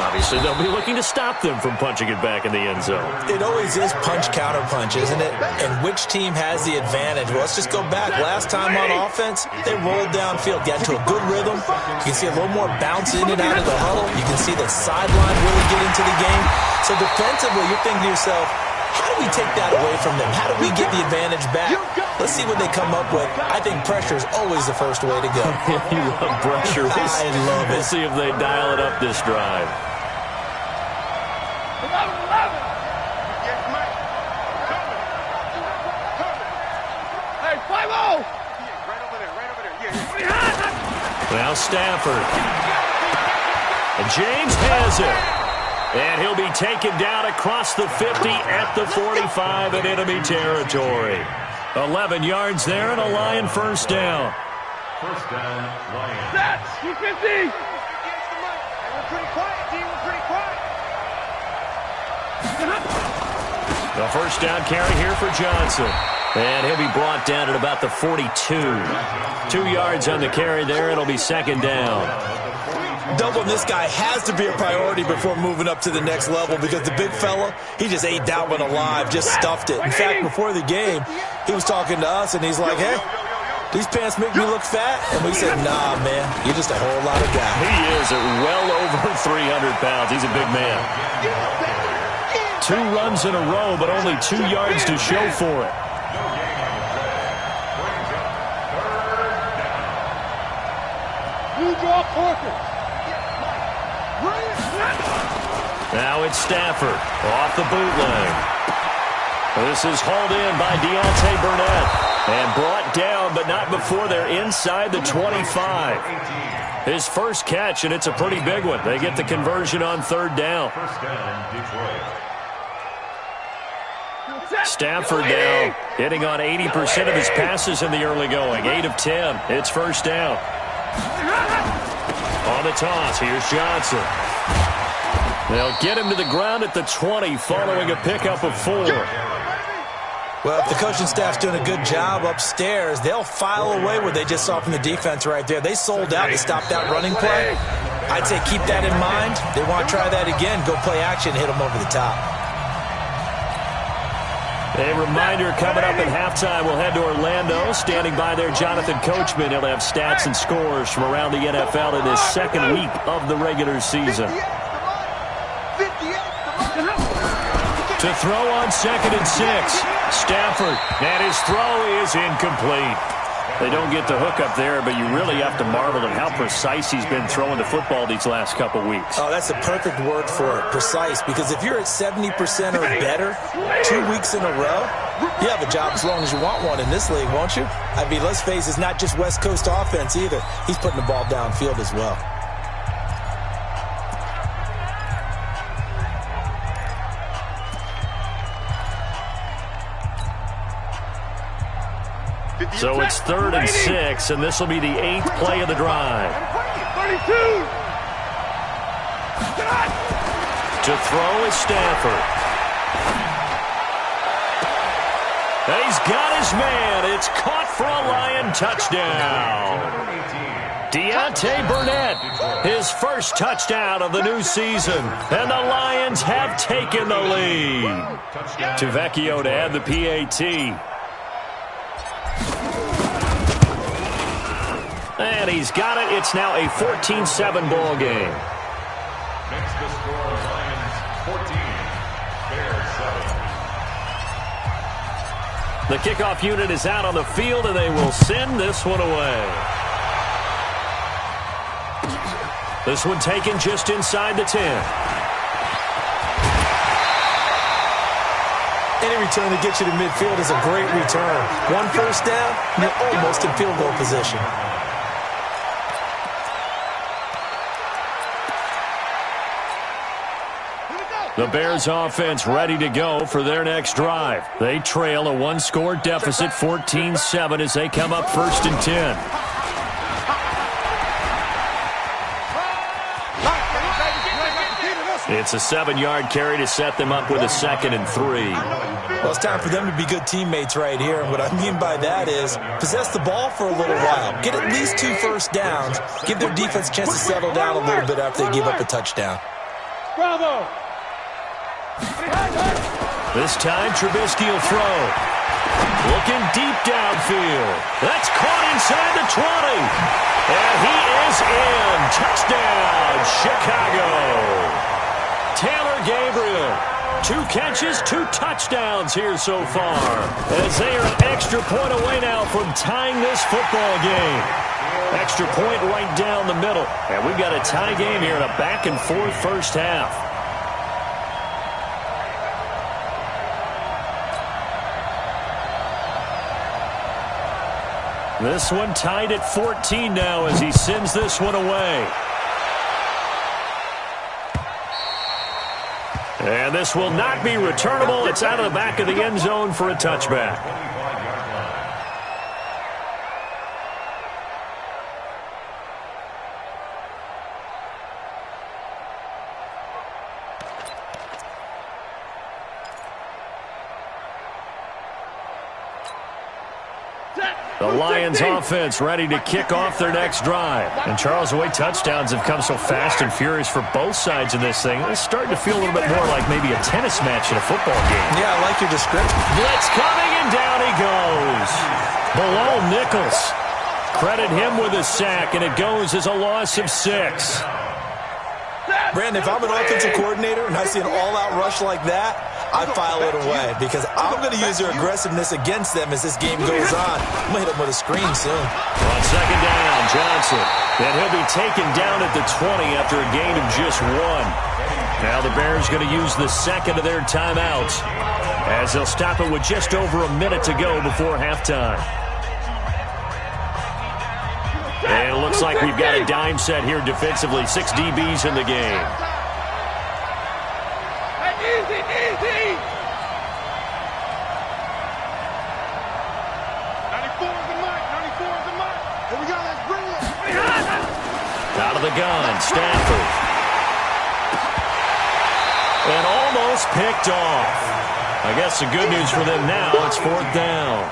Obviously, they'll be looking to stop them from punching it back in the end zone. It always is punch-counter-punch, isn't it? And which team has the advantage? Well, let's just go back. Last time on offense, they rolled downfield, got into a good rhythm. You can see a little more bounce in and out of the huddle. You can see the sideline really get into the game. So defensively, you're thinking to yourself, how do we take that away from them? How do we get the advantage back? Let's see what they come up with. I think pressure is always the first way to go. You love pressure. I love it. We'll see if they dial it up this drive. Now Stafford. And James has it. And he'll be taken down across the 50 at the 45 in enemy territory. 11 yards there and a Lion first down. First down, Lions. That's 250. We're pretty quiet, team. We're pretty quiet. The first down carry here for Johnson. And he'll be brought down at about the 42. 2 yards on the carry there. It'll be second down. Doubling this guy has to be a priority before moving up to the next level because the big fella, he just ate that one alive, just stuffed it. In fact, before the game, he was talking to us, and he's like, hey, these pants make me look fat. And we said, nah, man, you're just a whole lot of guy. He is at well over 300 pounds. He's a big man. 2 runs in a row, but only 2 yards to show for it. You draw Parker. Now it's Stafford off the bootleg. This is hauled in by Deontay Burnett and brought down, but not before they're inside the 25. His first catch, and it's a pretty big one. They get the conversion on third down. First down, Detroit. Stafford now hitting on 80% of his passes in the early going. 8 of 10. It's first down. On the toss, here's Johnson. They'll get him to the ground at the 20 following a pickup of 4. Well, if the coaching staff's doing a good job upstairs, they'll file away what they just saw from the defense right there. They sold out to stop that running play. I'd say keep that in mind. They want to try that again. Go play action, hit them over the top. A reminder coming up at halftime, we'll head to Orlando. Standing by there, Jonathan Coachman. He'll have stats and scores from around the NFL in his second week of the regular season. To throw on 2nd and 6. Stafford, and his throw is incomplete. They don't get the hook up there, but you really have to marvel at how precise he's been throwing the football these last couple weeks. Oh, that's a perfect word for it, precise, because if you're at 70% or better 2 weeks in a row, you have a job as long as you want one in this league, won't you? I mean, let's face it, it's not just West Coast offense either. He's putting the ball downfield as well. So it's 3rd and 6, and this will be the 8th play of the drive. 32. To throw is Stafford. He's got his man. It's caught for a Lion touchdown. Deontay Burnett, his first touchdown of the new season. And the Lions have taken the lead. Tavecchio to add the PAT. And he's got it. It's now a 14-7 ball game. Makes the score Lions 14, Bears 7. The kickoff unit is out on the field, and they will send this one away. This one taken just inside the 10. Any return that gets you to midfield is a great return. 1 first down, you're almost in field goal position. The Bears offense ready to go for their next drive. They trail a 1-score deficit, 14-7, as they come up 1st and 10. It's a 7-yard carry to set them up with a 2nd and 3. Well, it's time for them to be good teammates right here. What I mean by that is possess the ball for a little while. Get at least 2 first downs. Give their defense a chance to settle down a little bit after they give up a touchdown. Bravo. This time, Trubisky will throw. Looking deep downfield. That's caught inside the 20. And he is in. Touchdown, Chicago. Taylor Gabriel. 2 catches, 2 touchdowns here so far. As they are an extra point away now from tying this football game. Extra point right down the middle. And we've got a tie game here in a back-and-forth first half. This one tied at 14 now as he sends this one away. And this will not be returnable. It's out of the back of the end zone for a touchback. The Lions offense ready to kick off their next drive. And Charles, the way touchdowns have come so fast and furious for both sides in this thing, it's starting to feel a little bit more like maybe a tennis match in a football game. Yeah, I like your description. Blitz coming, and down he goes. Below Nichols. Credit him with a sack, and it goes as a loss of 6. Brandon, if I'm an offensive coordinator and I see an all-out rush like that, I file it away because I'm going to use their aggressiveness against them as this game goes on. I'm going to hit them with a screen soon. On 2nd down, Johnson. And he'll be taken down at the 20 after a gain of just 1. Now the Bears going to use the 2nd of their timeouts as they'll stop it with just over a minute to go before halftime. And it looks like we've got a dime set here defensively. 6 DBs in the game. Easy, easy. 94 is the mark. 94 is the mark. Here we go. Let's bring it. Out of the gun, Stafford. And almost picked off. I guess the good news for them now, it's 4th down.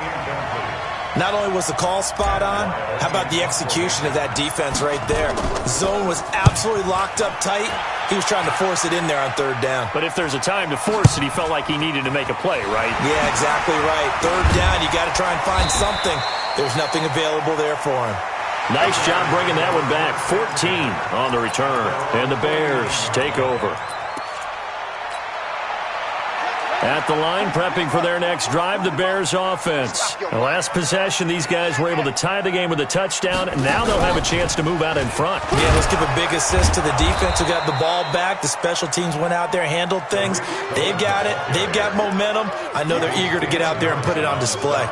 Not only was the call spot on, how about the execution of that defense right there? The zone was absolutely locked up tight. He was trying to force it in there on 3rd down. But if there's a time to force it, he felt like he needed to make a play, right? Yeah, exactly right. 3rd down, you got to try and find something. There's nothing available there for him. Nice job bringing that one back. 14 on the return. And the Bears take over. At the line, prepping for their next drive, the Bears offense. The last possession, these guys were able to tie the game with a touchdown, and now they'll have a chance to move out in front. Yeah, let's give a big assist to the defense who got the ball back. The special teams went out there, handled things. They've got it. They've got momentum. I know they're eager to get out there and put it on display.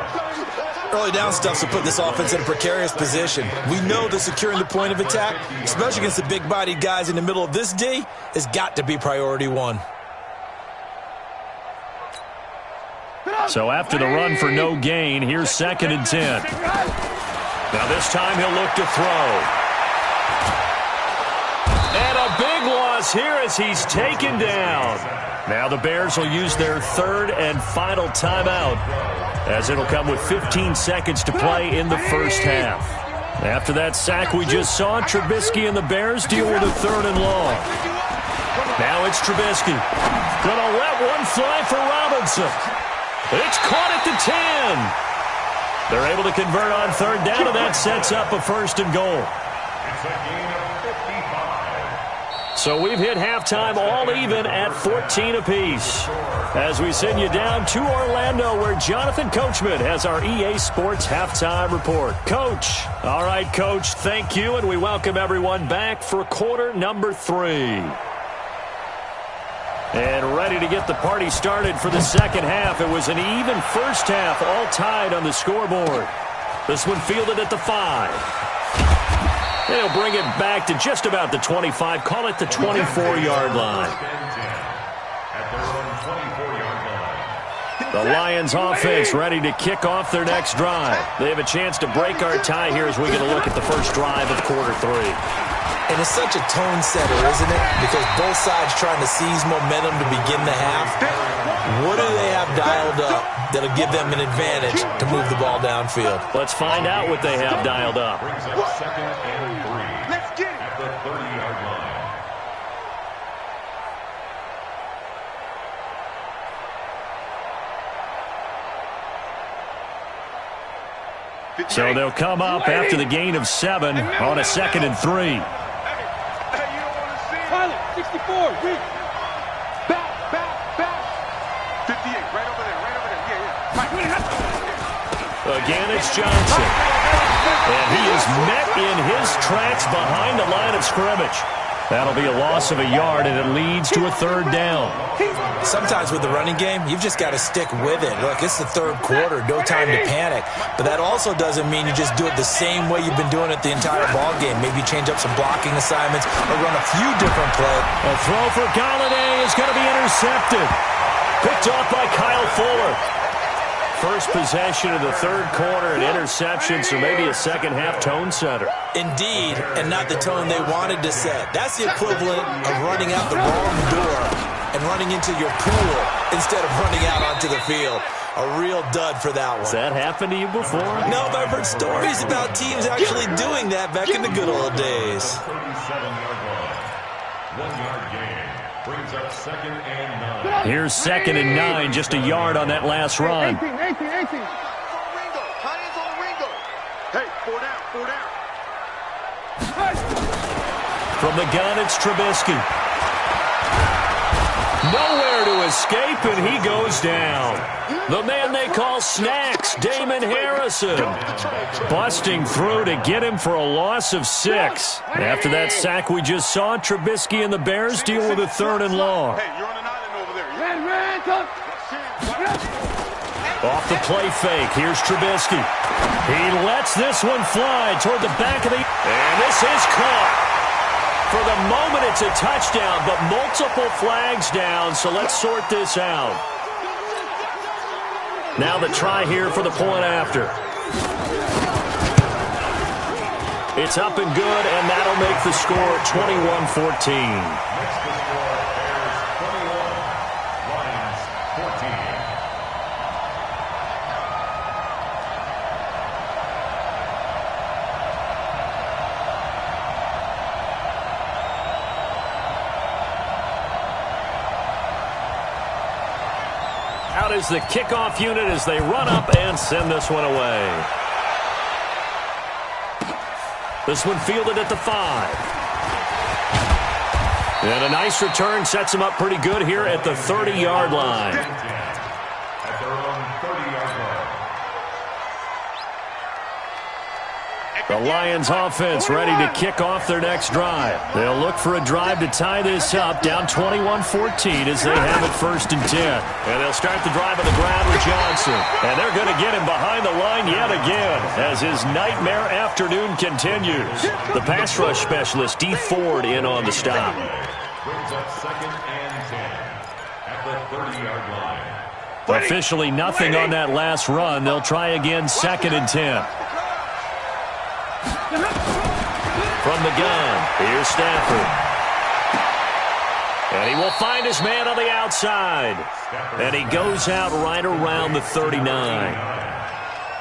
Early down stuff's to put this offense in a precarious position. We know that securing the point of attack, especially against the big-bodied guys in the middle of this D, has got to be priority one. So after the run for no gain, here's 2nd and 10. Now this time he'll look to throw. And a big loss here as he's taken down. Now the Bears will use their 3rd and final timeout, as it'll come with 15 seconds to play in the first half. After that sack we just saw, Trubisky and the Bears deal with a 3rd and long. Now it's Trubisky. Gonna let one fly for Robinson. It's caught at the 10. They're able to convert on 3rd down, and that sets up a 1st and goal. It's a gain of 55. So we've hit halftime all even at 14 apiece. As we send you down to Orlando, where Jonathan Coachman has our EA Sports halftime report. Coach. All right, Coach, thank you, and we welcome everyone back for quarter number 3. And ready to get the party started for the second half. It was an even first half, all tied on the scoreboard. This one fielded at the 5. They'll bring it back to just about the 25. Call it the 24-yard line. The Lions offense ready to kick off their next drive. They have a chance to break our tie here as we get a look at the first drive of quarter 3. And it's such a tone setter, isn't it? Because both sides trying to seize momentum to begin the half. What do they have dialed up that'll give them an advantage to move the ball downfield? Let's find out what they have dialed up. Brings up 2nd and 3. Let's get it. At the 30-yard line. So they'll come up after the gain of 7 on a 2nd and 3. 64, weak. Back. 58, right over there, yeah. Right. Again, it's Johnson. And he is met in his tracks behind the line of scrimmage. That'll be a loss of a yard, and it leads to a 3rd down. Sometimes with the running game, you've just got to stick with it. Look, it's the 3rd quarter, no time to panic. But that also doesn't mean you just do it the same way you've been doing it the entire ball game. Maybe change up some blocking assignments or run a few different plays. A throw for Galladay is going to be intercepted. Picked off by Kyle Fuller. First possession of the 3rd quarter, an interception, so maybe a second-half tone setter. Indeed, and not the tone they wanted to set. That's the equivalent of running out the wrong door and running into your pool instead of running out onto the field. A real dud for that one. Has that happened to you before? No, but I've heard stories about teams actually doing that back in the good old days. 37-yard line. 1-yard gain. Brings up 2nd and 9. Here's 2nd and 9, just a yard on that last run. 18. Hey, 4 down. From the gun, it's Trubisky. Nowhere to escape, and he goes down. The man they call Snacks, Damon Harrison, busting through to get him for a loss of 6. After that sack we just saw, Trubisky and the Bears deal with a 3rd and long. Hey, you're on an island over there. Off the play fake, here's Trubisky. He lets this one fly toward the back of the... And this is caught. For the moment, it's a touchdown, but multiple flags down, so let's sort this out. Now the try here for the point after. It's up and good, and that'll make the score 21-14. Out is the kickoff unit as they run up and send this one away. This one fielded at the 5. And a nice return sets him up pretty good here at the 30-yard line. The Lions offense ready to kick off their next drive. They'll look for a drive to tie this up, down 21-14 as they have it 1st and 10. And they'll start the drive on the ground with Johnson. And they're going to get him behind the line yet again as his nightmare afternoon continues. The pass rush specialist, D. Ford, in on the stop. Brings up 2nd and 10 at the 30-yard line. Officially nothing on that last run. They'll try again 2nd and 10. From the gun, here's Stafford. And he will find his man on the outside. And he goes out right around the 39.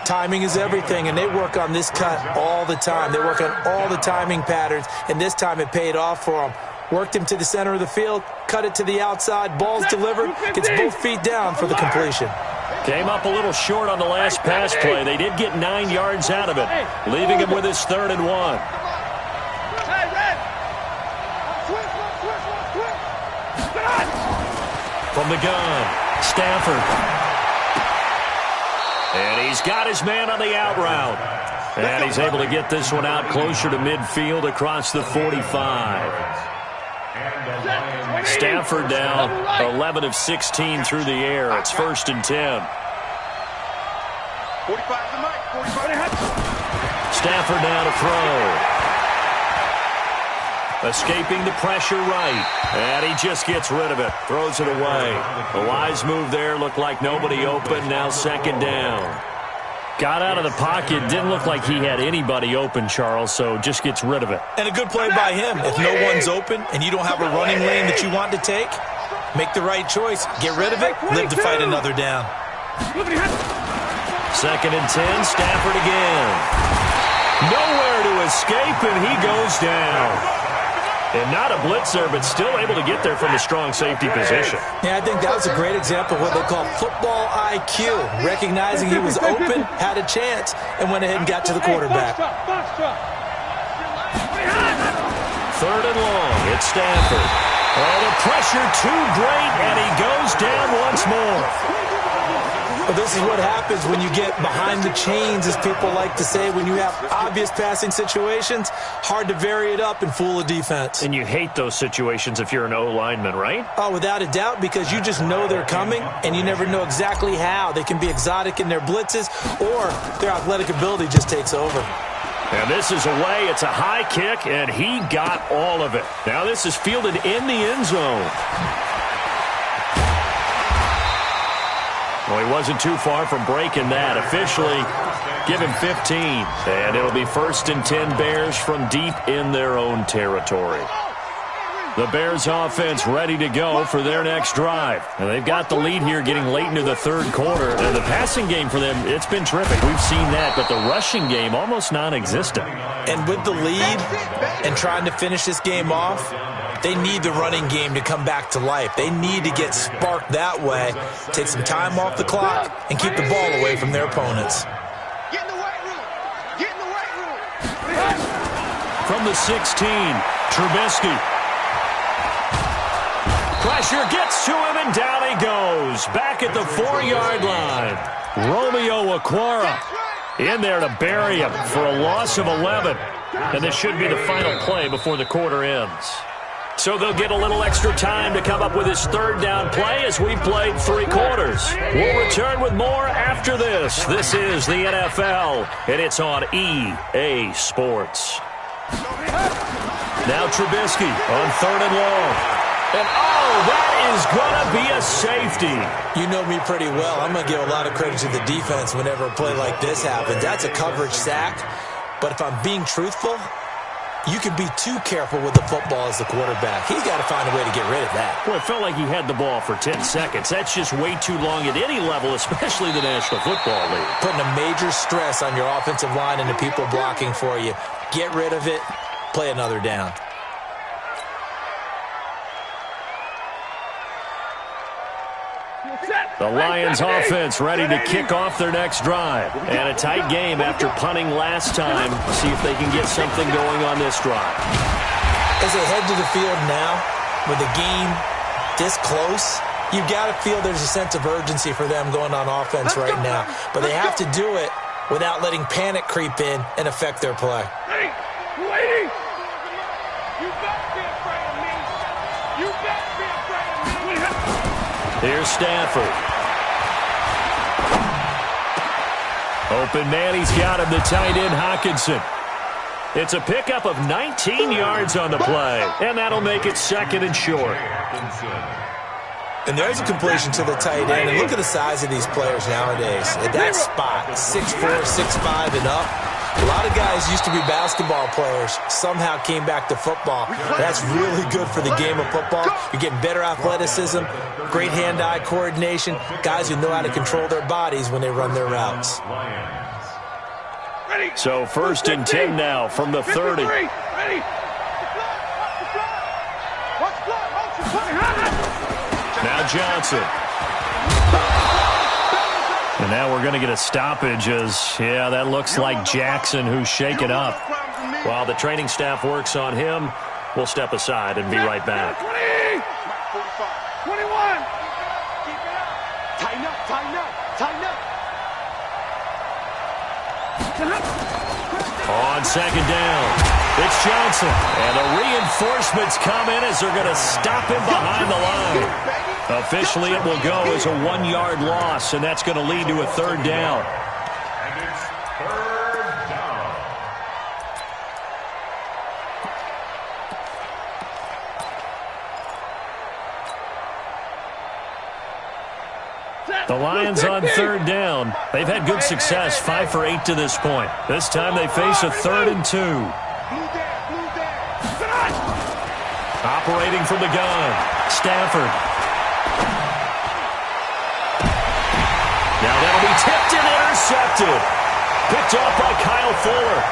Timing is everything, and they work on this cut all the time. They work on all the timing patterns, and this time it paid off for them. Worked him to the center of the field, cut it to the outside, ball's delivered, gets both feet down for the completion. Came up a little short on the last pass play. They did get 9 yards out of it, leaving him with his 3rd and 1. From the gun, Stafford. And he's got his man on the out route. And he's able to get this one out closer to midfield across the 45. Stafford down 11 of 16 through the air. It's 1st and 10. Stafford now to throw. Escaping the pressure right. And he just gets rid of it. Throws it away. A wise move there. Looked like nobody open. Now 2nd down. Got out of the pocket. Didn't look like he had anybody open, Charles, so just gets rid of it. And a good play by him. If no one's open and you don't have a running lane that you want to take, make the right choice. Get rid of it. Live to fight another down. 2nd and 10. Stafford again. Nowhere to escape, and he goes down. And not a blitzer, but still able to get there from a strong safety position. Yeah, I think that was a great example of what they call football IQ. Recognizing he was open, had a chance, and went ahead and got to the quarterback. 3rd and long. It's Stafford. Oh, the pressure too great, and he goes down once more. Well, this is what happens when you get behind the chains, as people like to say. When you have obvious passing situations, hard to vary it up and fool a defense. And you hate those situations if you're an O-lineman, right? Oh, without a doubt, because you just know they're coming, and you never know exactly how. They can be exotic in their blitzes, or their athletic ability just takes over. And this is away. It's a high kick, and he got all of it. Now this is fielded in the end zone. Well, he wasn't too far from breaking that. Officially, give him 15. And it'll be 1st and 10 Bears from deep in their own territory. The Bears offense ready to go for their next drive. And they've got the lead here getting late into the 3rd quarter. And the passing game for them, it's been terrific. We've seen that. But the rushing game, almost non-existent. And with the lead and trying to finish this game off, they need the running game to come back to life. They need to get sparked that way, take some time off the clock, and keep the ball away from their opponents. Get in the weight room. Get in the weight room. From the 16, Trubisky. Pressure gets to him, and down he goes. Back at the 4-yard line. Romeo Okwara in there to bury him for a loss of 11. And this should be the final play before the quarter ends. So they'll get a little extra time to come up with his 3rd down play as we've played 3 quarters. We'll return with more after this. This is the NFL, and it's on EA Sports. Now Trubisky on 3rd and long. And, oh, that is going to be a safety. You know me pretty well. I'm going to give a lot of credit to the defense whenever a play like this happens. That's a coverage sack. But if I'm being truthful, you can be too careful with the football as the quarterback. He's got to find a way to get rid of that. Well, it felt like he had the ball for 10 seconds. That's just way too long at any level, especially the National Football League. Putting a major stress on your offensive line and the people blocking for you. Get rid of it. Play another down. The Lions offense ready to kick off their next drive. And a tight game after punting last time. See if they can get something going on this drive. As they head to the field now, with the game this close, you've got to feel there's a sense of urgency for them going on offense right now. But they have to do it without letting panic creep in and affect their play. Hey, lady! You better be afraid of me! You better be afraid of me! Here's Stafford. Open man, he's got him, the tight end, Hockenson. It's a pickup of 19 yards on the play, and that'll make it 2nd and short. And there's a completion to the tight end. And look at the size of these players nowadays. At that spot, 6'4", 6'5", and up. A lot of guys used to be basketball players, somehow came back to football. That's really good for the game of football. You're getting better athleticism, great hand-eye coordination, guys who know how to control their bodies when they run their routes. So 1st and 10 now from the 30. Now Johnson. And now we're going to get a stoppage as, yeah, that looks like Jackson who's shaken up. While the training staff works on him, we'll step aside and be right back. 21. Tighten up, tighten up, tighten up. On 2nd down, it's Johnson. And the reinforcements come in as they're going to stop him behind the line. Officially, it will go as a 1-yard loss, and that's going to lead to a 3rd down. And it's 3rd down. The Lions on 3rd down. They've had good success, 5 for 8 to this point. This time they face a 3rd and 2. Operating from the gun, Stafford. Now that'll be tipped and intercepted. Picked off by Kyle Fuller.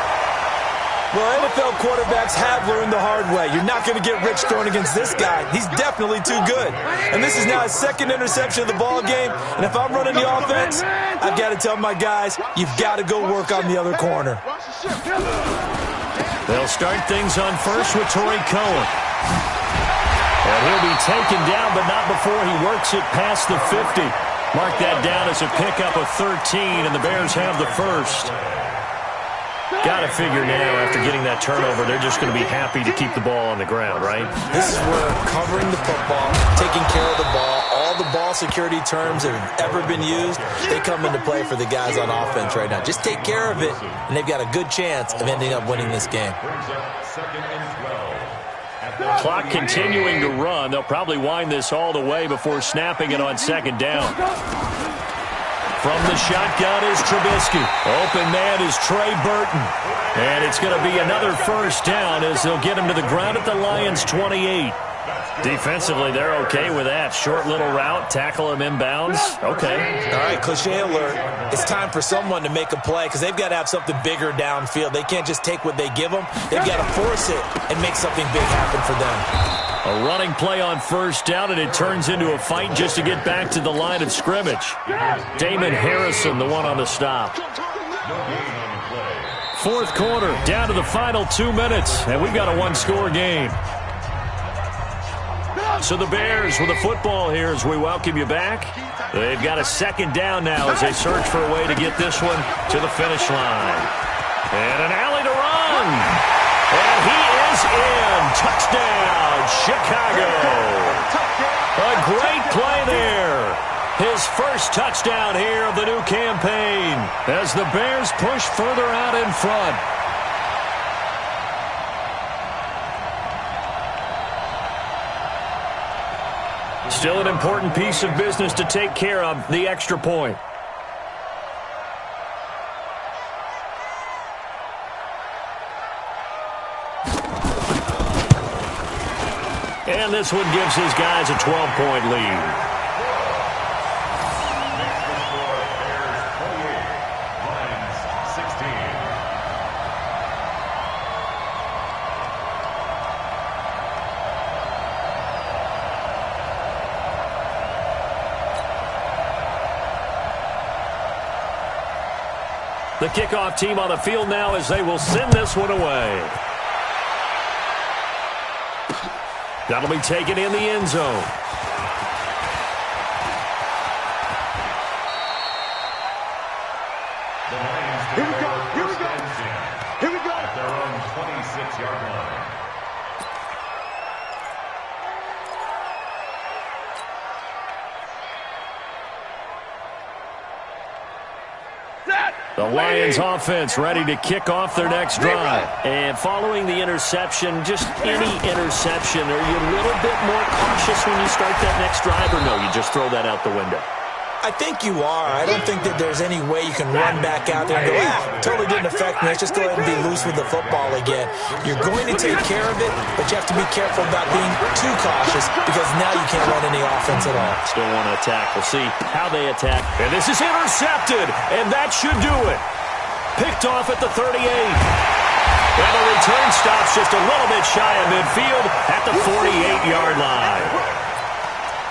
Well, NFL quarterbacks have learned the hard way. You're not going to get rich throwing against this guy. He's definitely too good. And this is now his 2nd interception of the ball game. And if I'm running the offense, I've got to tell my guys, you've got to go work on the other corner. They'll start things on first with Torrey Cohen. And he'll be taken down, but not before he works it past the 50. Mark that down as a pickup of 13, and the Bears have the first. Got to figure now, after getting that turnover, they're just going to be happy to keep the ball on the ground, right? This is where covering the football, taking care of the ball, all the ball security terms that have ever been used, they come into play for the guys on offense right now. Just take care of it, and they've got a good chance of ending up winning this game. Clock continuing to run. They'll probably wind this all the way before snapping it on 2nd down. From the shotgun is Trubisky. Open man is Trey Burton. And it's going to be another 1st down as they'll get him to the ground at the Lions' 28. Defensively, they're okay with that. Short little route, tackle him inbounds. Okay. All right, cliche alert. It's time for someone to make a play because they've got to have something bigger downfield. They can't just take what they give them. They've got to force it and make something big happen for them. A running play on 1st down, and it turns into a fight just to get back to the line of scrimmage. Damon Harrison, the one on the stop. 4th quarter, down to the final 2 minutes, and we've got a 1-score game. So the Bears with the football here as we welcome you back. They've got a 2nd down now as they search for a way to get this one to the finish line. And an alley to run. And he is in. Touchdown, Chicago. A great play there. His first touchdown here of the new campaign as the Bears push further out in front. Still an important piece of business to take care of, the extra point. And this one gives his guys a 12-point lead. The kickoff team on the field now as they will send this one away. That'll be taken in the end zone. The Lions 6-yard line. The Lions offense ready to kick off their next drive. And following the interception, just any interception, are you a little bit more cautious when you start that next drive, or no, you just throw that out the window? I think you are. I don't think that there's any way you can run back out there and go, totally didn't affect me. Let's just go ahead and be loose with the football again. You're going to take care of it, but you have to be careful about being too cautious because now you can't run any offense at all. Still want to attack. We'll see how they attack. And this is intercepted, and that should do it. Picked off at the 38. And the return stops just a little bit shy of midfield at the 48-yard line.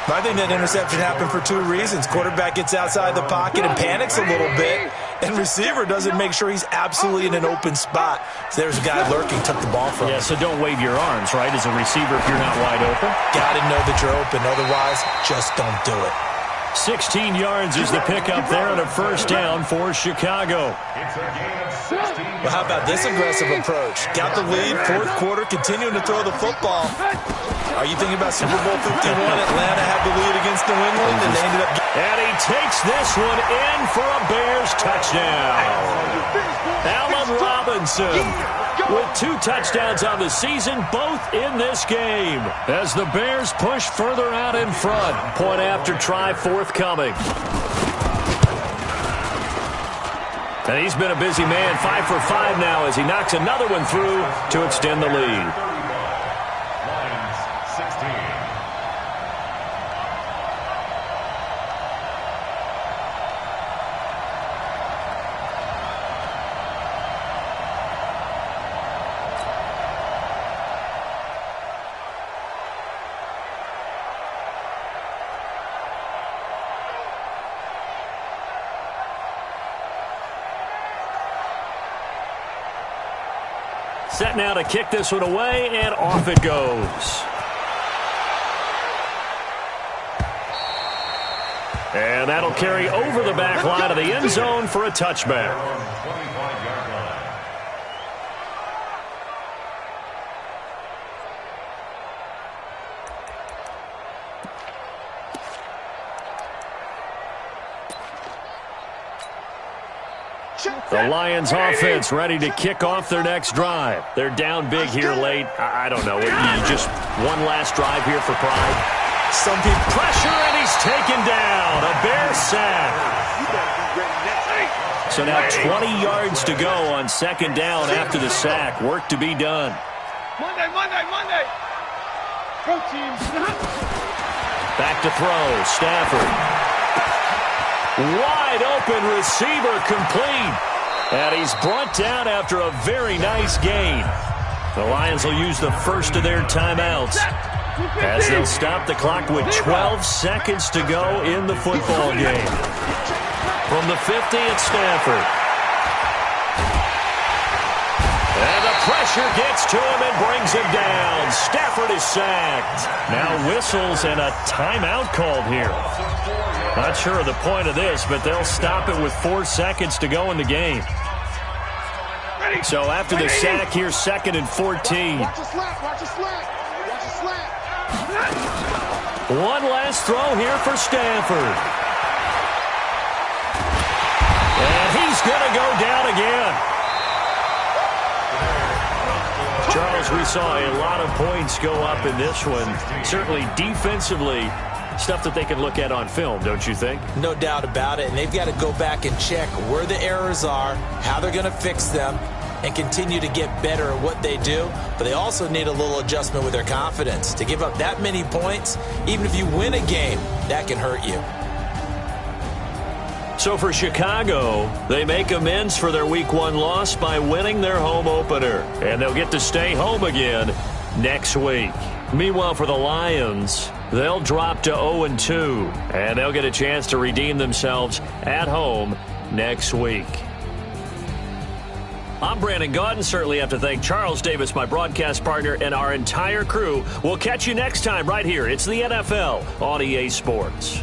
I think that interception happened for two reasons. Quarterback gets outside the pocket and panics a little bit, and receiver doesn't make sure he's absolutely in an open spot. So there's a guy lurking, took the ball from him. Yeah, so don't wave your arms, right, as a receiver if you're not wide open. Got to know that you're open. Otherwise, just don't do it. 16 yards is the pickup there and a first down for Chicago. It's a gain of 16. Well, how about this aggressive approach? Got the lead, fourth quarter, continuing to throw the football. Are you thinking about Super Bowl 51? Atlanta had the lead against New England, and they ended up... And he takes this one in for a Bears touchdown. Allen Robinson with 2 touchdowns on the season, both in this game. As the Bears push further out in front. Point after try forthcoming. And he's been a busy man, 5 for 5 now as he knocks another one through to extend the lead. Set now to kick this one away, and off it goes. And that'll carry over the back line of the end zone for a touchback. The Lions offense ready to kick off their next drive. They're down big here late. I don't know. Just one last drive here for pride. Some people pressure, and he's taken down. A Bear sack. So now 20 yards to go on second down after the sack. Work to be done. Monday. Go team. Back to throw. Stafford. Wide open receiver complete. And he's brought down after a very nice gain. The Lions will use the first of their timeouts as they'll stop the clock with 12 seconds to go in the football game. From the 50, it's Stafford. And the pressure gets to him and brings him down. Stafford is sacked. Now whistles and a timeout called here. Not sure of the point of this, but they'll stop it with 4 seconds to go in the game. So after the sack, here's 2nd and 14. One last throw here for Stafford. And he's going to go down again. Charles, we saw a lot of points go up in this one. Certainly defensively, stuff that they can look at on film, don't you think? No doubt about it, and they've got to go back and check where the errors are, how they're going to fix them, and continue to get better at what they do. But they also need a little adjustment with their confidence. To give up that many points, even if you win a game, that can hurt you. So for Chicago, they make amends for their Week 1 loss by winning their home opener. And they'll get to stay home again next week. Meanwhile, for the Lions, they'll drop to 0-2, and they'll get a chance to redeem themselves at home next week. I'm Brandon Gaudin. Certainly have to thank Charles Davis, my broadcast partner, and our entire crew. We'll catch you next time right here. It's the NFL on EA Sports.